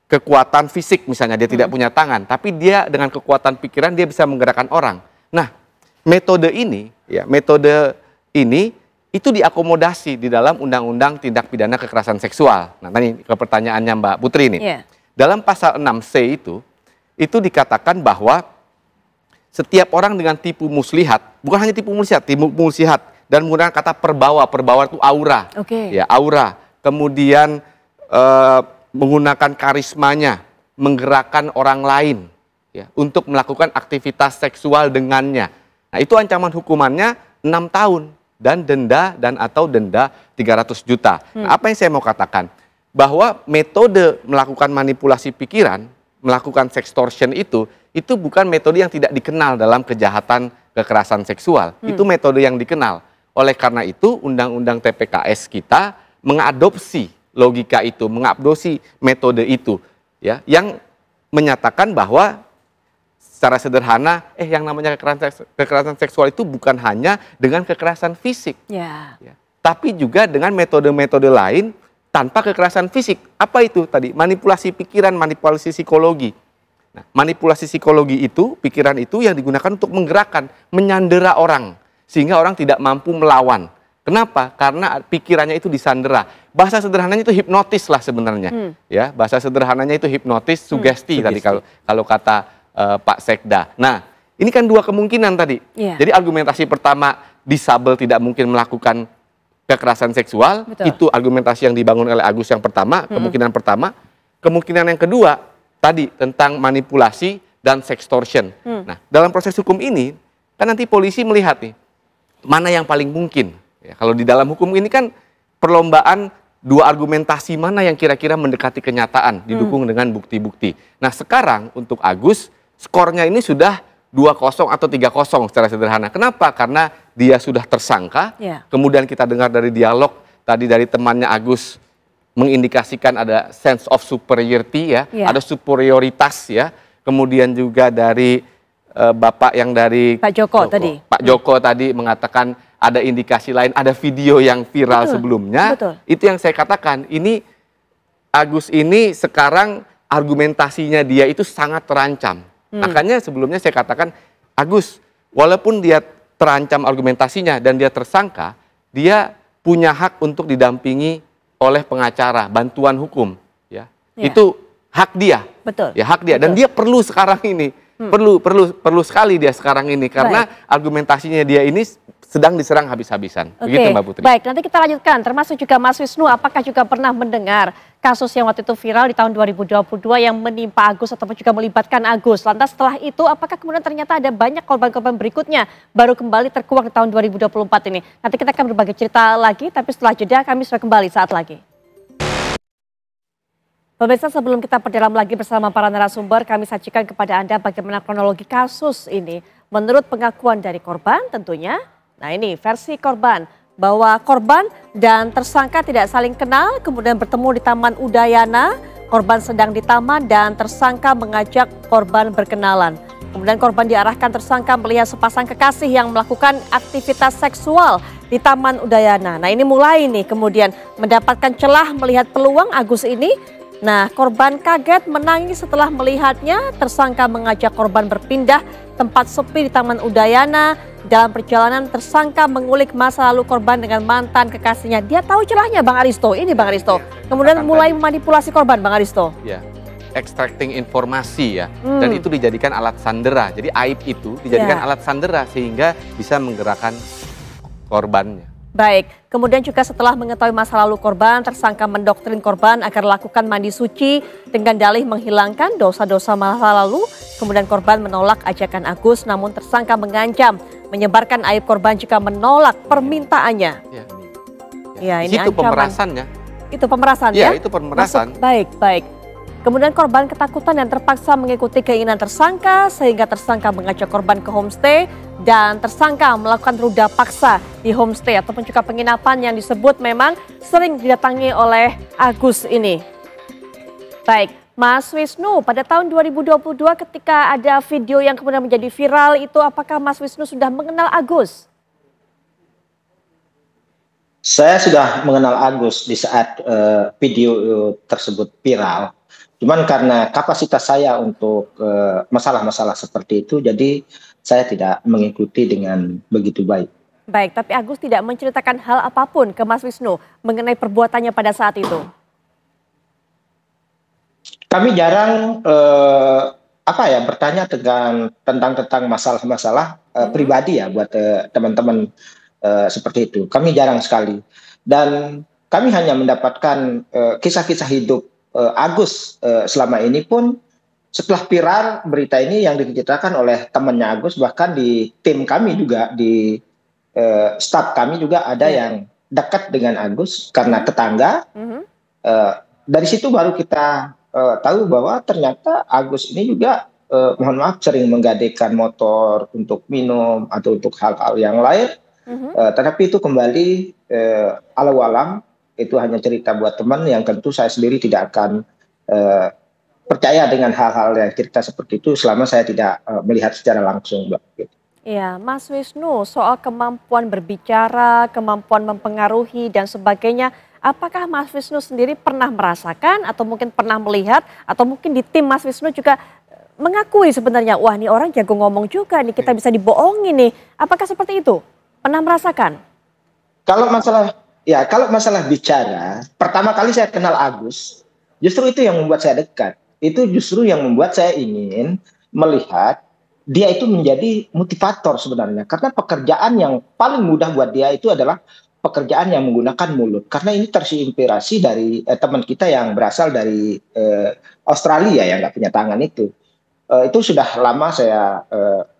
kekuatan fisik, misalnya dia tidak punya tangan, tapi dia dengan kekuatan pikiran dia bisa menggerakkan orang. Nah, metode ini itu diakomodasi di dalam Undang-Undang Tindak Pidana Kekerasan Seksual. Nah, tadi ke pertanyaannya Mbak Putri ini. Dalam pasal 6C itu itu dikatakan bahwa setiap orang dengan tipu muslihat, bukan hanya tipu muslihat dan menggunakan kata perbawa itu aura. Ya, aura. Kemudian menggunakan karismanya, menggerakkan orang lain ya untuk melakukan aktivitas seksual dengannya. Nah, itu ancaman hukumannya 6 tahun dan denda atau denda 300 juta. Nah, apa yang saya mau katakan? Bahwa metode melakukan manipulasi pikiran, melakukan sextortion itu bukan metode yang tidak dikenal dalam kejahatan kekerasan seksual. Itu metode yang dikenal. Oleh karena itu, Undang-Undang TPKS kita mengadopsi logika itu, mengadopsi metode itu, ya, yang menyatakan bahwa secara sederhana, yang namanya kekerasan seksual itu bukan hanya dengan kekerasan fisik, ya, tapi juga dengan metode-metode lain tanpa kekerasan fisik. Apa itu tadi? Manipulasi pikiran, manipulasi psikologi. Nah, manipulasi psikologi itu, pikiran itu yang digunakan untuk menggerakkan, menyandera orang, sehingga orang tidak mampu melawan. Kenapa? Karena pikirannya itu disandera. Bahasa sederhananya itu hipnotis lah sebenarnya. Ya, bahasa sederhananya itu hipnotis, sugesti tadi kalau kata Pak Sekda. Nah, ini kan dua kemungkinan tadi. Jadi argumentasi pertama, disabel tidak mungkin melakukan kekerasan seksual. Betul. Itu argumentasi yang dibangun oleh Agus yang pertama, kemungkinan pertama. Kemungkinan yang kedua, tadi tentang manipulasi dan sextortion. Nah, dalam proses hukum ini, kan nanti polisi melihat nih, mana yang paling mungkin. Ya, kalau di dalam hukum ini kan perlombaan dua argumentasi mana yang kira-kira mendekati kenyataan, didukung dengan bukti-bukti. Nah, sekarang untuk Agus, skornya ini sudah 2-0 atau 3-0 secara sederhana. Kenapa? Karena dia sudah tersangka. Kemudian kita dengar dari dialog tadi dari temannya Agus mengindikasikan ada sense of superiority ya, ada superioritas ya. Kemudian juga dari Bapak yang dari Pak Joko tadi. Pak Joko tadi mengatakan ada indikasi lain, ada video yang viral sebelumnya. Itu yang saya katakan, ini Agus ini sekarang argumentasinya dia itu sangat terancam. Makanya sebelumnya saya katakan, Agus, walaupun dia terancam argumentasinya dan dia tersangka, dia punya hak untuk didampingi oleh pengacara, bantuan hukum. Ya. Itu hak dia. Ya, hak dia. Dan dia perlu sekarang ini. Perlu sekali dia sekarang ini. Karena argumentasinya dia ini sedang diserang habis-habisan. Begitu Mbak Putri. Baik, nanti kita lanjutkan. Termasuk juga Mas Wisnu, apakah juga pernah mendengar kasus yang waktu itu viral di tahun 2022 yang menimpa Agus ataupun juga melibatkan Agus. Lantas setelah itu, apakah kemudian ternyata ada banyak korban-korban berikutnya baru kembali terkuak di tahun 2024 ini? Nanti kita akan berbagi cerita lagi, tapi setelah jeda kami sudah kembali saat lagi. Pemirsa, sebelum kita perdalam lagi bersama para narasumber, kami sajikan kepada Anda bagaimana kronologi kasus ini. Menurut pengakuan dari korban tentunya, nah ini versi korban, bahwa korban dan tersangka tidak saling kenal, kemudian bertemu di Taman Udayana, korban sedang di taman dan tersangka mengajak korban berkenalan. Kemudian korban diarahkan tersangka melihat sepasang kekasih yang melakukan aktivitas seksual di Taman Udayana. Nah ini mulai nih kemudian mendapatkan celah melihat peluang Agus ini. Nah, korban kaget menangis setelah melihatnya. Tersangka mengajak korban berpindah tempat sepi di Taman Udayana. Dalam perjalanan tersangka mengulik masa lalu korban dengan mantan kekasihnya. Dia tahu celahnya Bang Aristo, ini Bang Aristo. Kemudian mulai memanipulasi korban Bang Aristo. Ya, extracting informasi ya. Dan itu dijadikan alat sandera. Jadi aib itu dijadikan alat sandera sehingga bisa menggerakkan korbannya. Baik, kemudian juga setelah mengetahui masa lalu korban, tersangka mendoktrin korban agar lakukan mandi suci dengan dalih menghilangkan dosa-dosa masa lalu. Kemudian korban menolak ajakan Agus, namun tersangka mengancam menyebarkan aib korban jika menolak permintaannya. Ya, ini itu ancaman. Pemerasannya. Itu pemerasan ya? Ya, itu pemerasan. Baik. Kemudian korban ketakutan dan terpaksa mengikuti keinginan tersangka sehingga tersangka mengajak korban ke homestay dan tersangka melakukan ruda paksa di homestay ataupun juga penginapan yang disebut memang sering didatangi oleh Agus ini. Baik, Mas Wisnu, pada tahun 2022 ketika ada video yang kemudian menjadi viral itu, apakah Mas Wisnu sudah mengenal Agus? Saya sudah mengenal Agus di saat video tersebut viral. Cuman karena kapasitas saya untuk masalah-masalah seperti itu, jadi saya tidak mengikuti dengan begitu baik. Baik, tapi Agus tidak menceritakan hal apapun ke Mas Wisnu mengenai perbuatannya pada saat itu? Kami jarang bertanya tentang masalah-masalah pribadi ya buat teman-teman seperti itu. Kami jarang sekali, dan kami hanya mendapatkan kisah-kisah hidup Agus selama ini pun setelah viral berita ini yang diceritakan oleh temannya Agus, bahkan di tim kami juga, di staf kami juga ada yang dekat dengan Agus karena tetangga. Dari situ baru kita tahu bahwa ternyata Agus ini juga mohon maaf sering menggadaikan motor untuk minum atau untuk hal-hal yang lain. Tetapi itu kembali alau-alam, itu hanya cerita buat teman yang tentu saya sendiri tidak akan percaya dengan hal-hal yang cerita seperti itu selama saya tidak melihat secara langsung, Mbak. Iya, Mas Wisnu, soal kemampuan berbicara, kemampuan mempengaruhi dan sebagainya, apakah Mas Wisnu sendiri pernah merasakan atau mungkin pernah melihat atau mungkin di tim Mas Wisnu juga mengakui sebenarnya, wah ini orang jago ngomong juga nih, kita bisa dibohongin nih. Apakah seperti itu? Pernah merasakan? Kalau masalah bicara, pertama kali saya kenal Agus, justru itu yang membuat saya dekat. Itu justru yang membuat saya ingin melihat dia itu menjadi motivator sebenarnya. Karena pekerjaan yang paling mudah buat dia itu adalah pekerjaan yang menggunakan mulut. Karena ini terinspirasi dari teman kita yang berasal dari Australia yang nggak punya tangan itu. Itu sudah lama saya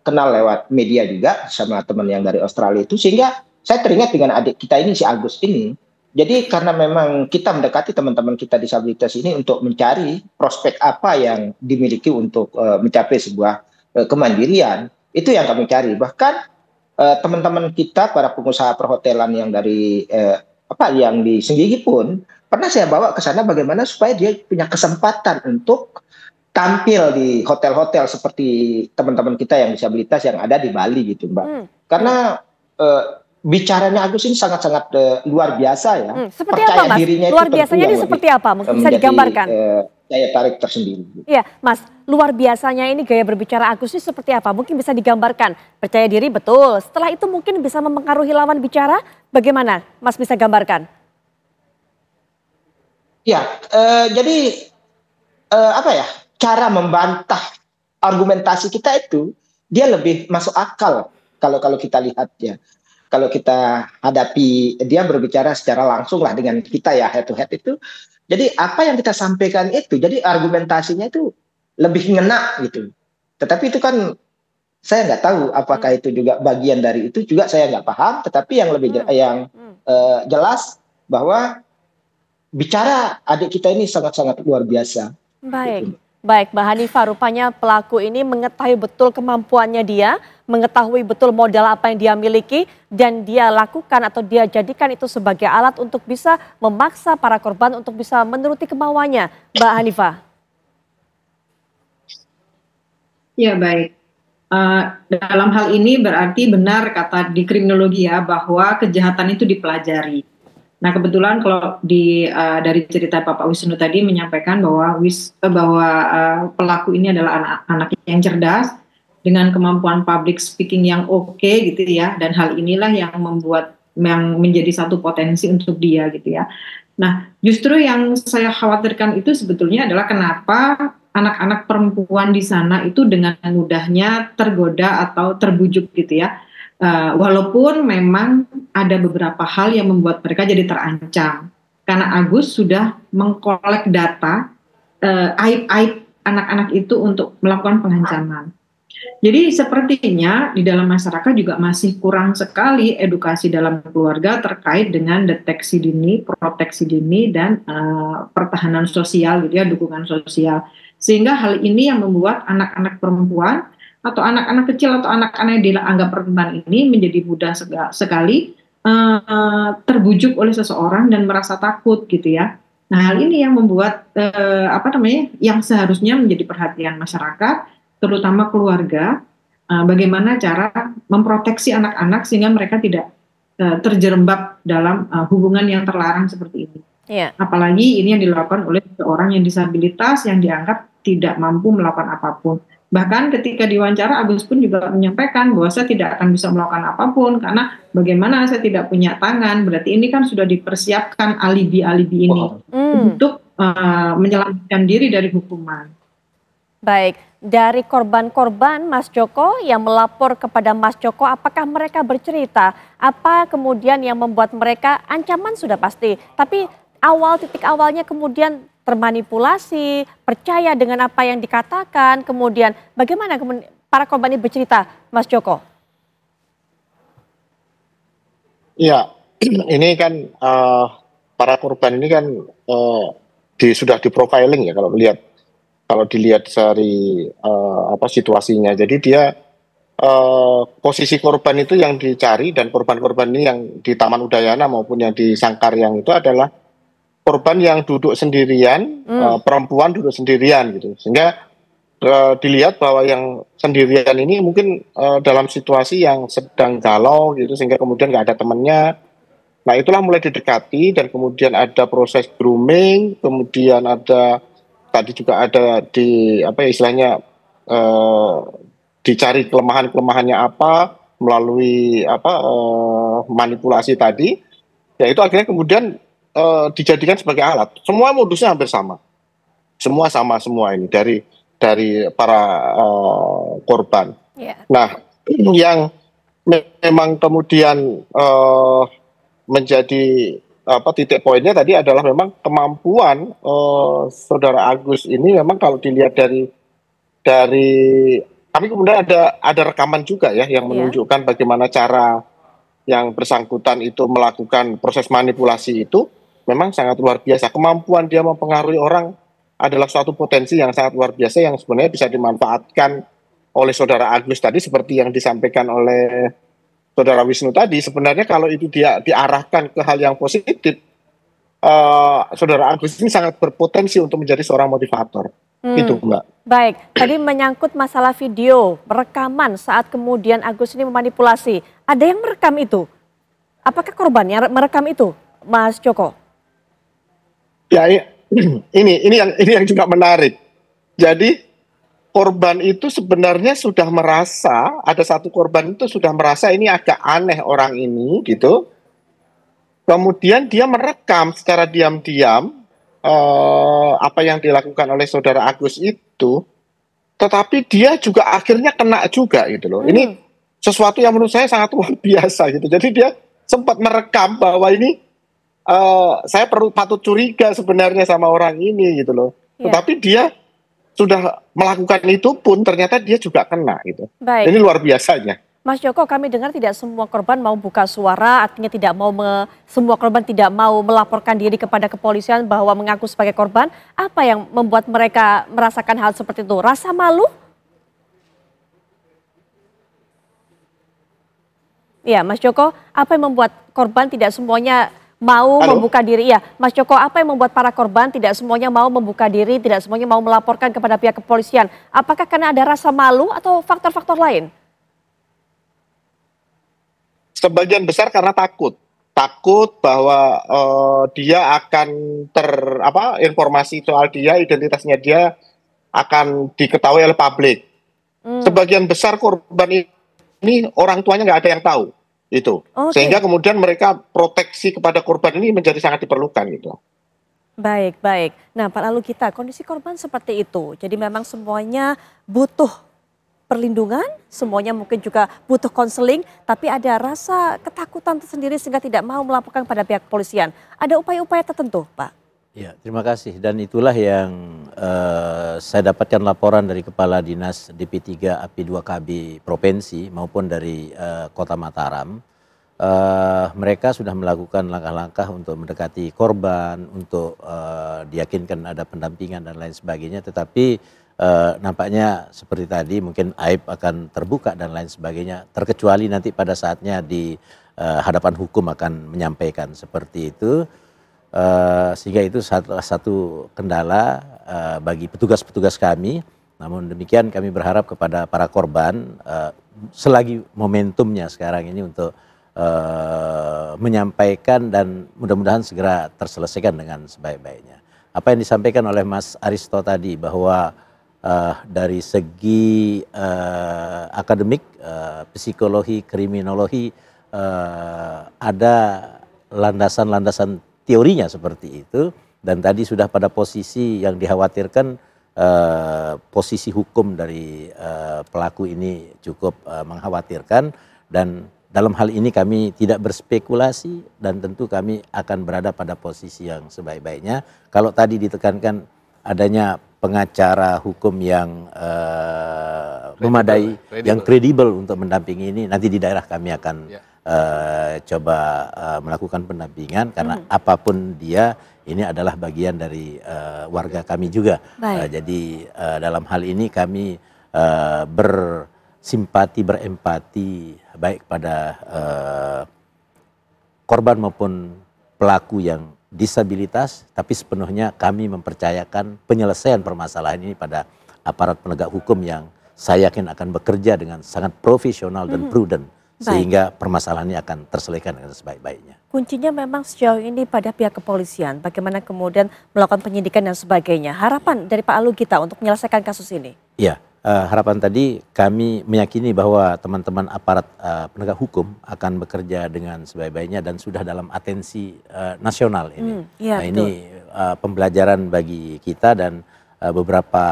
kenal lewat media juga sama teman yang dari Australia itu. Sehingga saya teringat dengan adik kita ini, si Agus ini. Jadi karena memang kita mendekati teman-teman kita disabilitas ini untuk mencari prospek apa yang dimiliki untuk mencapai sebuah kemandirian, itu yang kami cari. Bahkan teman-teman kita para pengusaha perhotelan yang dari yang di Senggigi pun pernah saya bawa ke sana bagaimana supaya dia punya kesempatan untuk tampil di hotel-hotel seperti teman-teman kita yang disabilitas yang ada di Bali gitu, Mbak. Karena bicaranya Agus ini sangat-sangat luar biasa ya. Seperti apa, Mas? Luar biasanya ini seperti apa? Mungkin bisa digambarkan. Daya tarik tersendiri. Iya, Mas. Luar biasanya ini gaya berbicara Agus ini seperti apa? Mungkin bisa digambarkan. Percaya diri betul. Setelah itu mungkin bisa mempengaruhi lawan bicara. Bagaimana, Mas bisa gambarkan? Ya, jadi cara membantah argumentasi kita itu dia lebih masuk akal kalau kita lihat ya. Kalau kita hadapi dia berbicara secara langsung lah dengan kita ya, head to head itu. Jadi apa yang kita sampaikan itu, jadi argumentasinya itu lebih ngena gitu. Tetapi itu kan saya nggak tahu apakah itu juga bagian dari itu, juga saya nggak paham. Tetapi yang lebih jelas bahwa bicara adik kita ini sangat-sangat luar biasa. Baik. Gitu. Baik, Mbak Hanifah, rupanya pelaku ini mengetahui betul kemampuannya dia, mengetahui betul modal apa yang dia miliki, dan dia lakukan atau dia jadikan itu sebagai alat untuk bisa memaksa para korban untuk bisa menuruti kemauannya. Mbak Hanifah. Ya, baik. Dalam hal ini berarti benar kata di kriminologi ya, bahwa kejahatan itu dipelajari. Nah kebetulan kalau dari cerita Bapak Wisnu tadi menyampaikan bahwa pelaku ini adalah anak yang cerdas dengan kemampuan public speaking yang oke gitu ya, dan hal inilah yang menjadi satu potensi untuk dia gitu ya. Nah justru yang saya khawatirkan itu sebetulnya adalah kenapa anak-anak perempuan di sana itu dengan mudahnya tergoda atau terbujuk gitu ya. Walaupun memang ada beberapa hal yang membuat mereka jadi terancam karena Agus sudah mengkolek data aib-aib anak-anak itu untuk melakukan pengancaman. Jadi sepertinya di dalam masyarakat juga masih kurang sekali edukasi dalam keluarga terkait dengan deteksi dini, proteksi dini, dan pertahanan sosial gitu ya, dukungan sosial. Sehingga hal ini yang membuat anak-anak perempuan atau anak-anak kecil atau anak-anak yang dianggap rentan ini menjadi mudah sekali terbujuk oleh seseorang dan merasa takut gitu ya. Nah hal ini yang membuat yang seharusnya menjadi perhatian masyarakat, terutama keluarga, bagaimana cara memproteksi anak-anak sehingga mereka tidak terjerembab dalam hubungan yang terlarang seperti ini. Yeah. Apalagi ini yang dilakukan oleh seorang yang disabilitas yang dianggap tidak mampu melakukan apapun. Bahkan ketika diwawancara Agus pun juga menyampaikan bahwa saya tidak akan bisa melakukan apapun karena bagaimana saya tidak punya tangan, berarti ini kan sudah dipersiapkan alibi-alibi ini untuk menyelamatkan diri dari hukuman. Baik, dari korban-korban Mas Joko yang melapor kepada Mas Joko, apakah mereka bercerita? Apa kemudian yang membuat mereka, ancaman sudah pasti, tapi titik awalnya kemudian termanipulasi, percaya dengan apa yang dikatakan, kemudian bagaimana para korban ini bercerita, Mas Joko? Iya, ini kan para korban ini kan sudah di profiling ya kalau dilihat dari situasinya. Jadi dia posisi korban itu yang dicari, dan korban-korban ini yang di Taman Udayana maupun yang di Sangkaryang itu adalah korban yang duduk sendirian, perempuan duduk sendirian gitu. Sehingga dilihat bahwa yang sendirian ini mungkin dalam situasi yang sedang galau gitu, sehingga kemudian nggak ada temannya. Nah, itulah mulai didekati, dan kemudian ada proses grooming, kemudian ada tadi juga ada dicari kelemahannya apa melalui manipulasi tadi. Ya itu akhirnya kemudian dijadikan sebagai alat. Semua modusnya hampir sama. Semua sama semua ini dari para korban. Yeah. Nah, yang memang kemudian menjadi titik poinnya tadi adalah memang kemampuan Saudara Agus ini memang kalau dilihat dari kami kemudian ada rekaman juga ya yang menunjukkan bagaimana cara yang bersangkutan itu melakukan proses manipulasi itu memang sangat luar biasa. Kemampuan dia mempengaruhi orang adalah suatu potensi yang sangat luar biasa yang sebenarnya bisa dimanfaatkan oleh Saudara Agus tadi, seperti yang disampaikan oleh Saudara Wisnu tadi. Sebenarnya kalau itu dia diarahkan ke hal yang positif, Saudara Agus ini sangat berpotensi untuk menjadi seorang motivator. Itu Mbak. Baik, tadi menyangkut masalah video, rekaman saat kemudian Agus ini memanipulasi. Ada yang merekam itu? Apakah korban yang merekam itu, Mas Joko? Ya, ini yang juga menarik. Jadi korban itu sebenarnya sudah merasa, ada satu korban itu sudah merasa ini agak aneh orang ini gitu. Kemudian dia merekam secara diam-diam apa yang dilakukan oleh Saudara Agus itu, tetapi dia juga akhirnya kena juga gitu loh. Ini sesuatu yang menurut saya sangat luar biasa gitu. Jadi dia sempat merekam bahwa ini saya patut curiga sebenarnya sama orang ini gitu loh. Tetapi dia sudah melakukan itu pun ternyata dia juga kena gitu. Baik. Ini luar biasanya. Mas Joko, kami dengar tidak semua korban mau buka suara, artinya tidak mau semua korban tidak mau melaporkan diri kepada kepolisian bahwa mengaku sebagai korban. Apa yang membuat mereka merasakan hal seperti itu? Rasa malu? Iya, Mas Joko, apa yang membuat korban tidak semuanya mau membuka diri? Ya, Mas Joko, apa yang membuat para korban tidak semuanya mau membuka diri, tidak semuanya mau melaporkan kepada pihak kepolisian? Apakah karena ada rasa malu atau faktor-faktor lain? Sebagian besar karena takut bahwa dia akan informasi soal dia, identitasnya dia akan diketahui oleh publik. Sebagian besar korban ini orang tuanya nggak ada yang tahu itu, sehingga kemudian mereka proteksi kepada korban ini menjadi sangat diperlukan gitu. Baik. Nah, Pak, lalu kondisi korban seperti itu, jadi memang semuanya butuh perlindungan, semuanya mungkin juga butuh konseling, tapi ada rasa ketakutan tersendiri sehingga tidak mau melaporkan pada pihak kepolisian. Ada upaya-upaya tertentu, Pak? Ya, terima kasih. Dan itulah yang saya dapatkan laporan dari Kepala Dinas DP3 AP2KB Provinsi maupun dari Kota Mataram. Mereka sudah melakukan langkah-langkah untuk mendekati korban, untuk diyakinkan ada pendampingan dan lain sebagainya, tetapi nampaknya seperti tadi mungkin aib akan terbuka dan lain sebagainya, terkecuali nanti pada saatnya di hadapan hukum akan menyampaikan seperti itu, sehingga itu salah satu kendala bagi petugas-petugas kami. Namun demikian kami berharap kepada para korban selagi momentumnya sekarang ini untuk menyampaikan dan mudah-mudahan segera terselesaikan dengan sebaik-baiknya. Apa yang disampaikan oleh Mas Aristo tadi bahwa dari segi akademik, psikologi, kriminologi ada landasan-landasan teorinya seperti itu, dan tadi sudah pada posisi yang dikhawatirkan posisi hukum dari pelaku ini cukup mengkhawatirkan, dan dalam hal ini kami tidak berspekulasi dan tentu kami akan berada pada posisi yang sebaik-baiknya. Kalau tadi ditekankan adanya pengacara hukum yang memadai, yang kredibel untuk mendampingi ini, nanti di daerah kami akan coba melakukan pendampingan, karena apapun dia, ini adalah bagian dari warga kami juga. Jadi dalam hal ini kami bersimpati, berempati baik pada korban maupun pelaku yang disabilitas, tapi sepenuhnya kami mempercayakan penyelesaian permasalahan ini pada aparat penegak hukum yang saya yakin akan bekerja dengan sangat profesional dan prudent, sehingga permasalahan ini akan terselesaikan dengan sebaik-baiknya. Kuncinya memang sejauh ini pada pihak kepolisian, bagaimana kemudian melakukan penyidikan dan sebagainya. Harapan dari Pak Alugita untuk menyelesaikan kasus ini? Ya, harapan tadi kami meyakini bahwa teman-teman aparat penegak hukum akan bekerja dengan sebaik-baiknya dan sudah dalam atensi nasional ini. Nah, ini pembelajaran bagi kita dan beberapa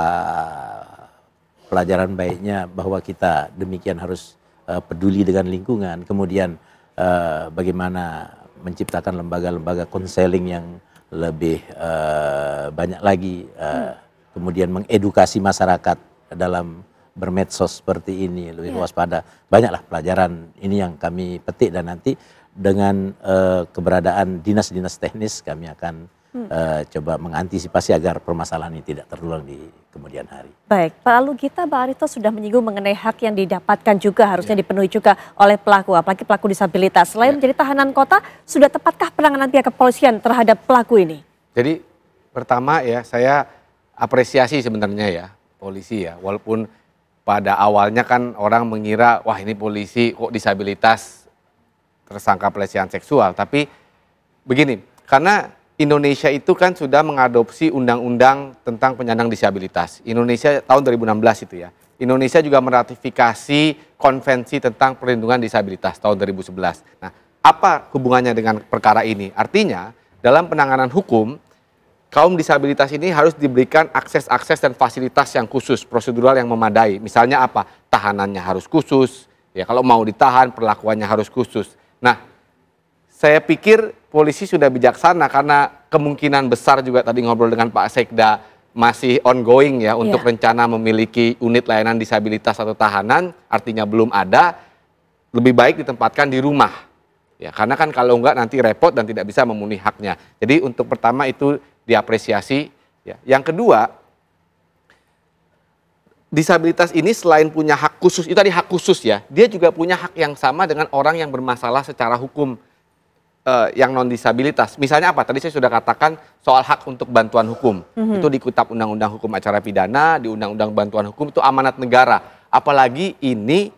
pelajaran baiknya bahwa kita demikian harus peduli dengan lingkungan, kemudian bagaimana menciptakan lembaga-lembaga konseling yang lebih banyak lagi, kemudian mengedukasi masyarakat dalam bermedsos seperti ini, lebih waspada. Banyaklah pelajaran ini yang kami petik, dan nanti dengan keberadaan dinas-dinas teknis kami akan coba mengantisipasi agar permasalahan ini tidak terulang di kemudian hari. Baik, Pak Alugita, Mbak Arito sudah menyinggung mengenai hak yang didapatkan juga harusnya dipenuhi juga oleh pelaku, apalagi pelaku disabilitas. Selain menjadi tahanan kota, sudah tepatkah penanganan pihak kepolisian terhadap pelaku ini? Jadi pertama ya, saya apresiasi sebenarnya ya polisi ya, walaupun pada awalnya kan orang mengira wah ini polisi kok disabilitas tersangka pelecehan seksual, tapi begini, karena Indonesia itu kan sudah mengadopsi undang-undang tentang penyandang disabilitas. Indonesia tahun 2016 itu ya. Indonesia juga meratifikasi konvensi tentang perlindungan disabilitas tahun 2011. Nah, apa hubungannya dengan perkara ini? Artinya, dalam penanganan hukum, kaum disabilitas ini harus diberikan akses-akses dan fasilitas yang khusus, prosedural yang memadai. Misalnya apa? Tahanannya harus khusus, ya kalau mau ditahan perlakuannya harus khusus. Nah, saya pikir polisi sudah bijaksana karena kemungkinan besar juga tadi ngobrol dengan Pak Sekda masih ongoing ya untuk rencana memiliki unit layanan disabilitas atau tahanan, artinya belum ada, lebih baik ditempatkan di rumah. Ya, karena kan kalau enggak nanti repot dan tidak bisa memenuhi haknya. Jadi untuk pertama itu diapresiasi. Ya. Yang kedua, disabilitas ini selain punya hak khusus, itu tadi hak khusus ya, dia juga punya hak yang sama dengan orang yang bermasalah secara hukum. Yang non disabilitas, misalnya apa? Tadi saya sudah katakan soal hak untuk bantuan hukum, itu di Kitab Undang-Undang Hukum Acara Pidana, di Undang-Undang Bantuan Hukum itu amanat negara. Apalagi ini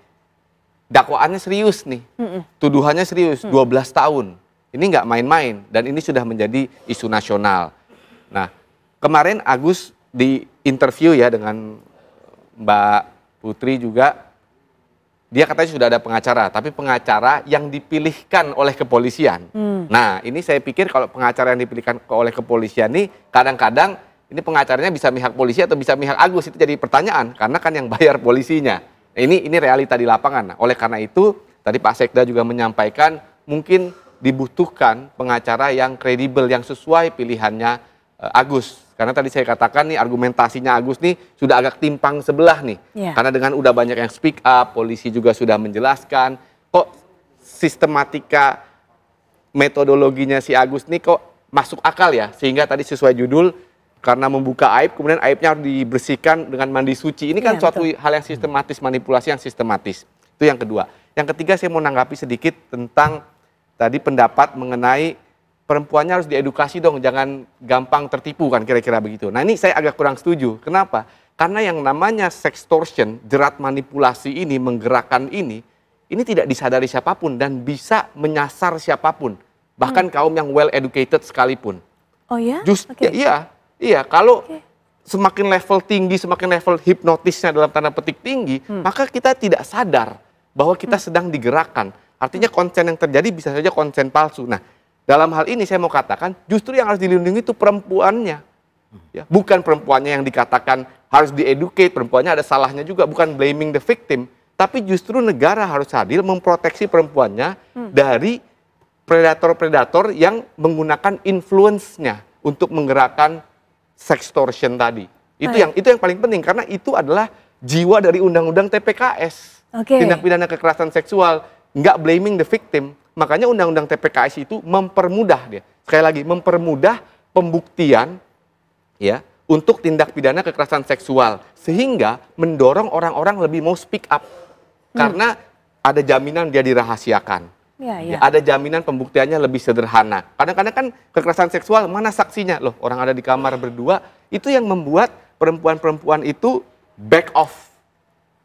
dakwaannya serius nih, tuduhannya serius, 12 tahun. Ini nggak main-main dan ini sudah menjadi isu nasional. Nah, kemarin Agus di interview ya dengan Mbak Putri juga. Dia katanya sudah ada pengacara, tapi pengacara yang dipilihkan oleh kepolisian. Nah, ini saya pikir kalau pengacara yang dipilihkan oleh kepolisian ini kadang-kadang ini pengacaranya bisa mihak polisi atau bisa mihak Agus, itu jadi pertanyaan karena kan yang bayar polisinya. Nah, ini realita di lapangan. Nah, oleh karena itu tadi Pak Sekda juga menyampaikan mungkin dibutuhkan pengacara yang kredibel, yang sesuai pilihannya Agus. Karena tadi saya katakan nih argumentasinya Agus nih sudah agak timpang sebelah nih. Karena dengan udah banyak yang speak up, polisi juga sudah menjelaskan. Kok sistematika metodologinya si Agus nih kok masuk akal ya. Sehingga tadi sesuai judul, karena membuka aib, kemudian aibnya harus dibersihkan dengan mandi suci. Ini kan suatu hal yang sistematis, manipulasi yang sistematis. Itu yang kedua. Yang ketiga saya mau nanggapi sedikit tentang tadi pendapat mengenai perempuannya harus diedukasi dong, jangan gampang tertipu kan kira-kira begitu. Nah ini saya agak kurang setuju. Kenapa? Karena yang namanya sextortion, jerat manipulasi ini, menggerakkan ini tidak disadari siapapun dan bisa menyasar siapapun. Bahkan kaum yang well educated sekalipun. Oh ya? Iya. Kalau semakin level tinggi, semakin level hipnotisnya dalam tanda petik tinggi, maka kita tidak sadar bahwa kita sedang digerakkan. Artinya konsen yang terjadi bisa saja konsen palsu. Nah, dalam hal ini saya mau katakan justru yang harus dilindungi itu perempuannya. Ya, bukan perempuannya yang dikatakan harus di-educate, perempuannya ada salahnya juga, bukan blaming the victim, tapi justru negara harus hadir memproteksi perempuannya dari predator-predator yang menggunakan influence-nya untuk menggerakkan sextortion tadi. Itu yang paling penting, karena itu adalah jiwa dari Undang-Undang TPKS, tindak pidana kekerasan seksual, nggak blaming the victim. Makanya Undang-Undang TPKS itu mempermudah dia, sekali lagi mempermudah pembuktian ya untuk tindak pidana kekerasan seksual, sehingga mendorong orang-orang lebih mau speak up karena ada jaminan dia dirahasiakan. Ada jaminan pembuktiannya lebih sederhana. Kadang-kadang kan kekerasan seksual mana saksinya? Loh, orang ada di kamar berdua, itu yang membuat perempuan-perempuan itu back off.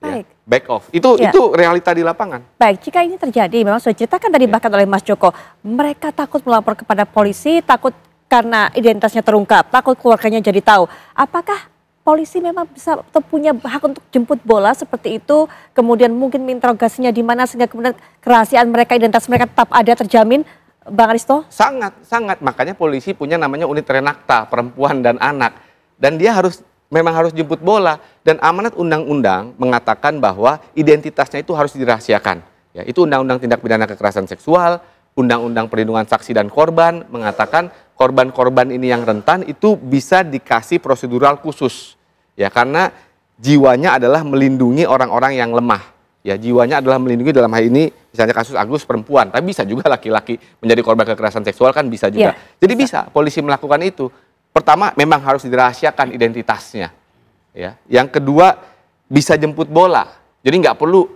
Baik. Ya, back off. Itu realita di lapangan. Baik, jika ini terjadi, memang sudah ceritakan tadi bahkan oleh Mas Joko, mereka takut melapor kepada polisi, takut karena identitasnya terungkap, takut keluarganya jadi tahu. Apakah polisi memang bisa atau punya hak untuk jemput bola seperti itu, kemudian mungkin interogasinya di mana sehingga kemudian kerahasiaan mereka, identitas mereka tetap ada terjamin, Bang Aristo? Sangat. Makanya polisi punya namanya unit renakta perempuan dan anak, dan dia memang harus jemput bola, dan amanat undang-undang mengatakan bahwa identitasnya itu harus dirahasiakan. Ya, itu Undang-Undang Tindak Pidana Kekerasan Seksual, Undang-Undang Perlindungan Saksi dan Korban mengatakan korban-korban ini yang rentan itu bisa dikasih prosedural khusus. Ya, karena jiwanya adalah melindungi orang-orang yang lemah. Ya, jiwanya adalah melindungi dalam hal ini misalnya kasus Agus perempuan, tapi bisa juga laki-laki menjadi korban kekerasan seksual kan bisa juga. Jadi bisa polisi melakukan itu. Pertama, memang harus dirahasiakan identitasnya. Ya. Yang kedua, bisa jemput bola. Jadi nggak perlu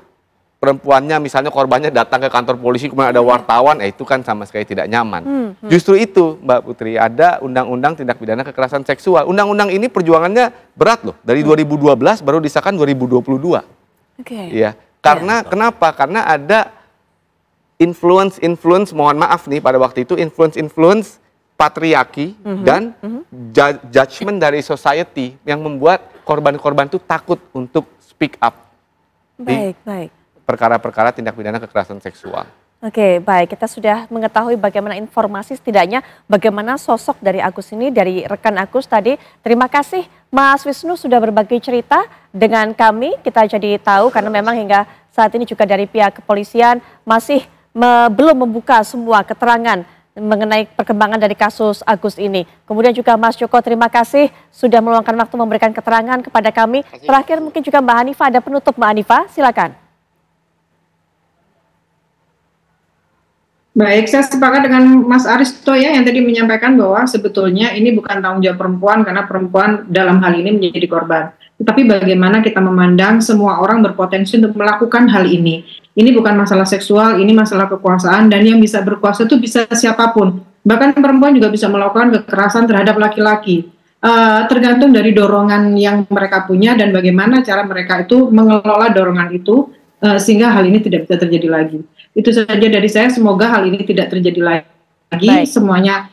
perempuannya misalnya korbannya datang ke kantor polisi kemudian ada wartawan, itu kan sama sekali tidak nyaman. Justru itu Mbak Putri, ada Undang-Undang Tindak Pidana Kekerasan Seksual. Undang-undang ini perjuangannya berat loh, dari 2012 baru disahkan 2022. Ya, karena kenapa? Karena ada influence, mohon maaf nih pada waktu itu influence patriarki dan judgment dari society yang membuat korban-korban itu takut untuk speak up. Baik. Perkara-perkara tindak pidana kekerasan seksual. Oke, baik. Kita sudah mengetahui bagaimana informasi setidaknya bagaimana sosok dari Agus ini, dari rekan Agus tadi. Terima kasih Mas Wisnu sudah berbagi cerita dengan kami. Kita jadi tahu karena memang hingga saat ini juga dari pihak kepolisian masih belum membuka semua keterangan mengenai perkembangan dari kasus Agus ini. Kemudian juga Mas Joko, terima kasih sudah meluangkan waktu memberikan keterangan kepada kami. Terakhir mungkin juga Mbak Hanifah, ada penutup Mbak Hanifah, silakan. Baik, saya sepakat dengan Mas Aristo ya yang tadi menyampaikan bahwa sebetulnya ini bukan tanggung jawab perempuan karena perempuan dalam hal ini menjadi korban. Tetapi bagaimana kita memandang semua orang berpotensi untuk melakukan hal ini. Ini bukan masalah seksual, ini masalah kekuasaan, dan yang bisa berkuasa itu bisa siapapun. Bahkan perempuan juga bisa melakukan kekerasan terhadap laki-laki. Tergantung dari dorongan yang mereka punya dan bagaimana cara mereka itu mengelola dorongan itu sehingga hal ini tidak bisa terjadi lagi. Itu saja dari saya, semoga hal ini tidak terjadi lagi. Semuanya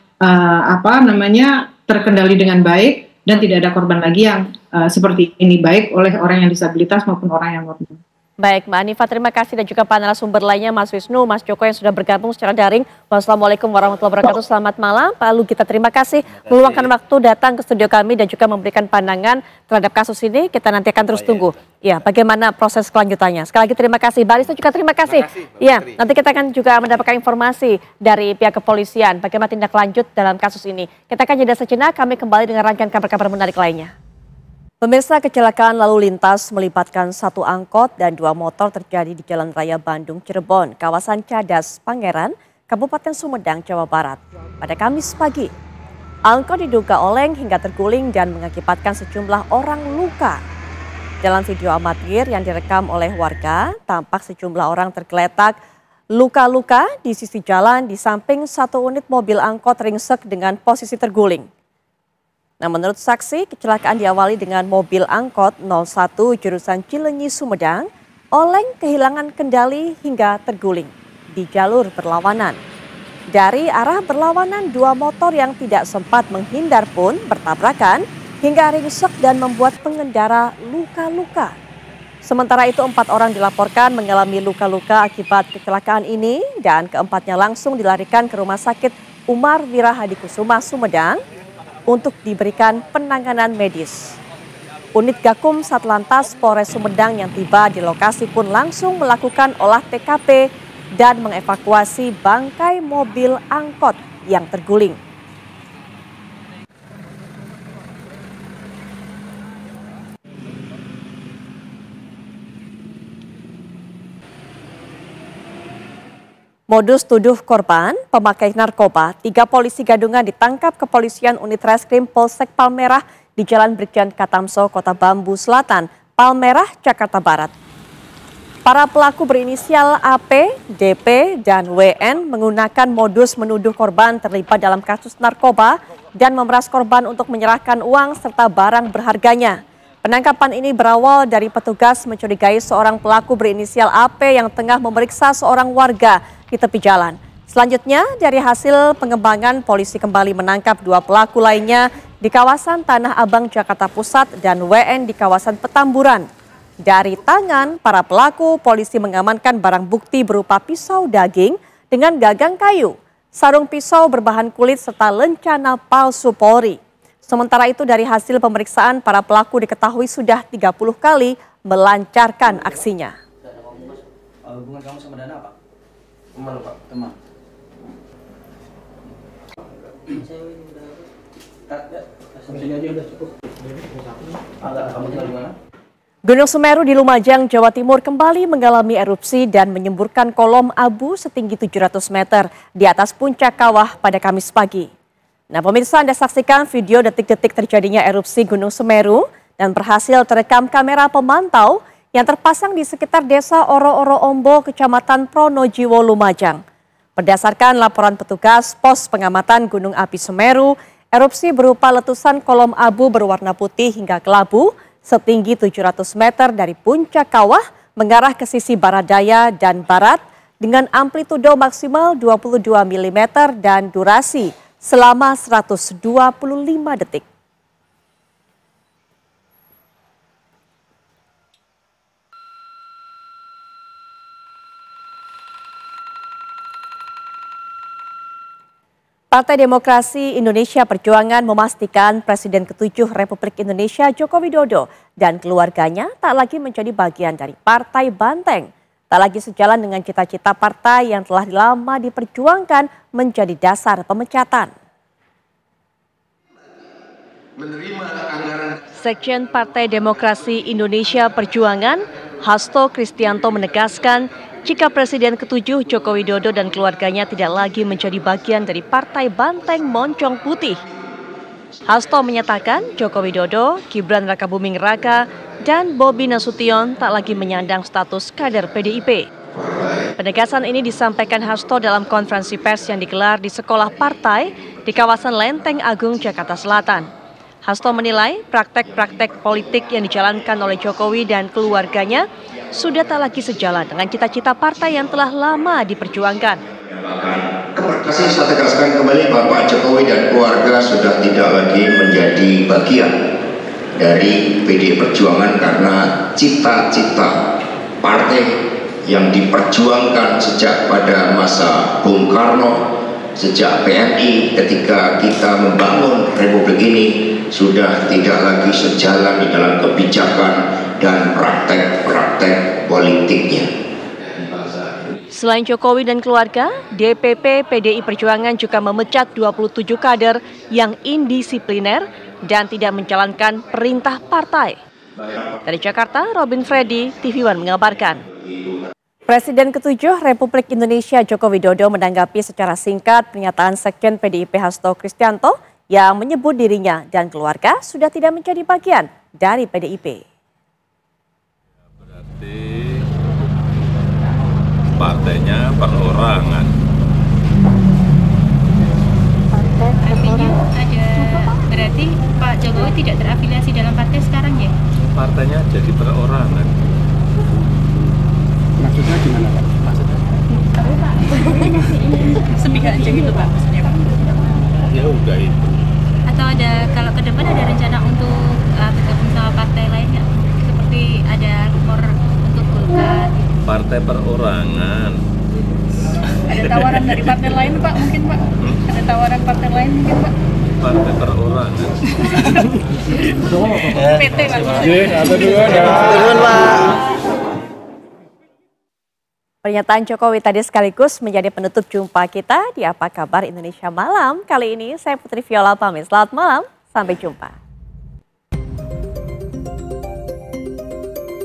terkendali dengan baik dan tidak ada korban lagi yang seperti ini, baik oleh orang yang disabilitas maupun orang yang normal. Baik, Mbak Hanifah, terima kasih, dan juga para narasumber lainnya, Mas Wisnu, Mas Joko yang sudah bergabung secara daring. Wassalamualaikum warahmatullahi wabarakatuh. Selamat malam, Pak Lu. Kita terima kasih meluangkan waktu datang ke studio kami dan juga memberikan pandangan terhadap kasus ini. Kita nanti akan terus tunggu. Ya, bagaimana proses kelanjutannya. Sekali lagi terima kasih, Mbak Arista juga terima kasih. Ya, nanti kita akan juga mendapatkan informasi dari pihak kepolisian bagaimana tindak lanjut dalam kasus ini. Kita akan jeda sejenak, kami kembali dengan rangkaian kabar-kabar menarik lainnya. Pemirsa, kecelakaan lalu lintas melibatkan satu angkot dan dua motor terjadi di Jalan Raya Bandung Cirebon, kawasan Cadas, Pangeran, Kabupaten Sumedang, Jawa Barat. Pada Kamis pagi, angkot diduga oleng hingga terguling dan mengakibatkan sejumlah orang luka. Dalam video amatir yang direkam oleh warga, tampak sejumlah orang tergeletak luka-luka di sisi jalan di samping satu unit mobil angkot ringsek dengan posisi terguling. Nah, menurut saksi, kecelakaan diawali dengan mobil angkot 01 jurusan Cileunyi Sumedang oleng kehilangan kendali hingga terguling di jalur berlawanan. Dari arah berlawanan, dua motor yang tidak sempat menghindar pun bertabrakan hingga ringsek dan membuat pengendara luka-luka. Sementara itu 4 orang dilaporkan mengalami luka-luka akibat kecelakaan ini dan keempatnya langsung dilarikan ke Rumah Sakit Umar Wirahadikusuma Sumedang untuk diberikan penanganan medis. Unit Gakum Satlantas Polres Sumedang yang tiba di lokasi pun langsung melakukan olah TKP dan mengevakuasi bangkai mobil angkot yang terguling. Modus tuduh korban pemakai narkoba, 3 polisi gadungan ditangkap kepolisian unit reskrim Polsek Palmerah di Jalan Brigjen Katamso, Kota Bambu Selatan, Palmerah, Jakarta Barat. Para pelaku berinisial AP, DP, dan WN menggunakan modus menuduh korban terlibat dalam kasus narkoba dan memeras korban untuk menyerahkan uang serta barang berharganya. Penangkapan ini berawal dari petugas mencurigai seorang pelaku berinisial AP yang tengah memeriksa seorang warga di tepi jalan. Selanjutnya, dari hasil pengembangan, polisi kembali menangkap 2 pelaku lainnya di kawasan Tanah Abang, Jakarta Pusat dan WN di kawasan Petamburan. Dari tangan para pelaku, polisi mengamankan barang bukti berupa pisau daging dengan gagang kayu, sarung pisau berbahan kulit serta lencana palsu Polri. Sementara itu dari hasil pemeriksaan, para pelaku diketahui sudah 30 kali melancarkan aksinya. Hubungan kamu sama Dana apa? Teman Pak, teman. Gunung Semeru di Lumajang, Jawa Timur kembali mengalami erupsi dan menyemburkan kolom abu setinggi 700 meter di atas puncak kawah pada Kamis pagi. Nah, pemirsa, Anda saksikan video detik-detik terjadinya erupsi Gunung Semeru dan berhasil terekam kamera pemantau yang terpasang di sekitar desa Oro-Oro Ombo, Kecamatan Pronojiwo, Lumajang. Berdasarkan laporan petugas pos pengamatan Gunung Api Semeru, erupsi berupa letusan kolom abu berwarna putih hingga kelabu setinggi 700 meter dari puncak kawah mengarah ke sisi barat daya dan barat dengan amplitudo maksimal 22 mm dan durasi selama 125 detik. Partai Demokrasi Indonesia Perjuangan memastikan Presiden ke-7 Republik Indonesia Joko Widodo dan keluarganya tak lagi menjadi bagian dari Partai Banteng. Tak lagi sejalan dengan cita-cita partai yang telah lama diperjuangkan menjadi dasar pemecatan. Sekjen Partai Demokrasi Indonesia Perjuangan, Hasto Kristianto menegaskan jika Presiden ke-7 Joko Widodo dan keluarganya tidak lagi menjadi bagian dari Partai Banteng Moncong Putih. Hasto menyatakan Joko Widodo, Gibran Rakabuming Raka, dan Bobi Nasution tak lagi menyandang status kader PDIP. Penegasan ini disampaikan Hasto dalam konferensi pers yang digelar di sekolah partai di kawasan Lenteng Agung, Jakarta Selatan. Hasto menilai praktek-praktek politik yang dijalankan oleh Jokowi dan keluarganya sudah tak lagi sejalan dengan cita-cita partai yang telah lama diperjuangkan. Saya tegaskan kembali Bapak Jokowi dan keluarga sudah tidak lagi menjadi bagian dari PDI Perjuangan karena cita-cita partai yang diperjuangkan sejak pada masa Bung Karno, sejak PNI ketika kita membangun Republik ini sudah tidak lagi sejalan di dalam kebijakan dan praktek-praktek politiknya. Selain Jokowi dan keluarga, DPP PDI Perjuangan juga memecat 27 kader yang indisipliner dan tidak menjalankan perintah partai. Dari Jakarta, Robin Freddy, TV One mengabarkan. Presiden ke-7 Republik Indonesia Joko Widodo menanggapi secara singkat pernyataan Sekjen PDIP Hasto Kristianto yang menyebut dirinya dan keluarga sudah tidak menjadi bagian dari PDIP. Berarti partainya perorangan. Artinya ada berarti Pak Jokowi tidak terafiliasi dalam partai sekarang ya? Partainya jadi perorangan. Maksudnya gimana Pak? Maksudnya? Sepihak aja gitu Pak maksudnya Pak? Ya udah itu. Atau ada kalau ke depan ada rencana untuk bergabung sama partai lain nggak? Seperti ada rumor untuk Golkar. Partai perorangan. Ada tawaran dari partai lain Pak mungkin Pak? Ada tawaran partai lain mungkin Pak? partai perorangan. PT Pak. Pernyataan Jokowi tadi sekaligus menjadi penutup jumpa kita di Apa Kabar Indonesia Malam. Kali ini saya Putri Viola pamit. Selamat malam, sampai jumpa.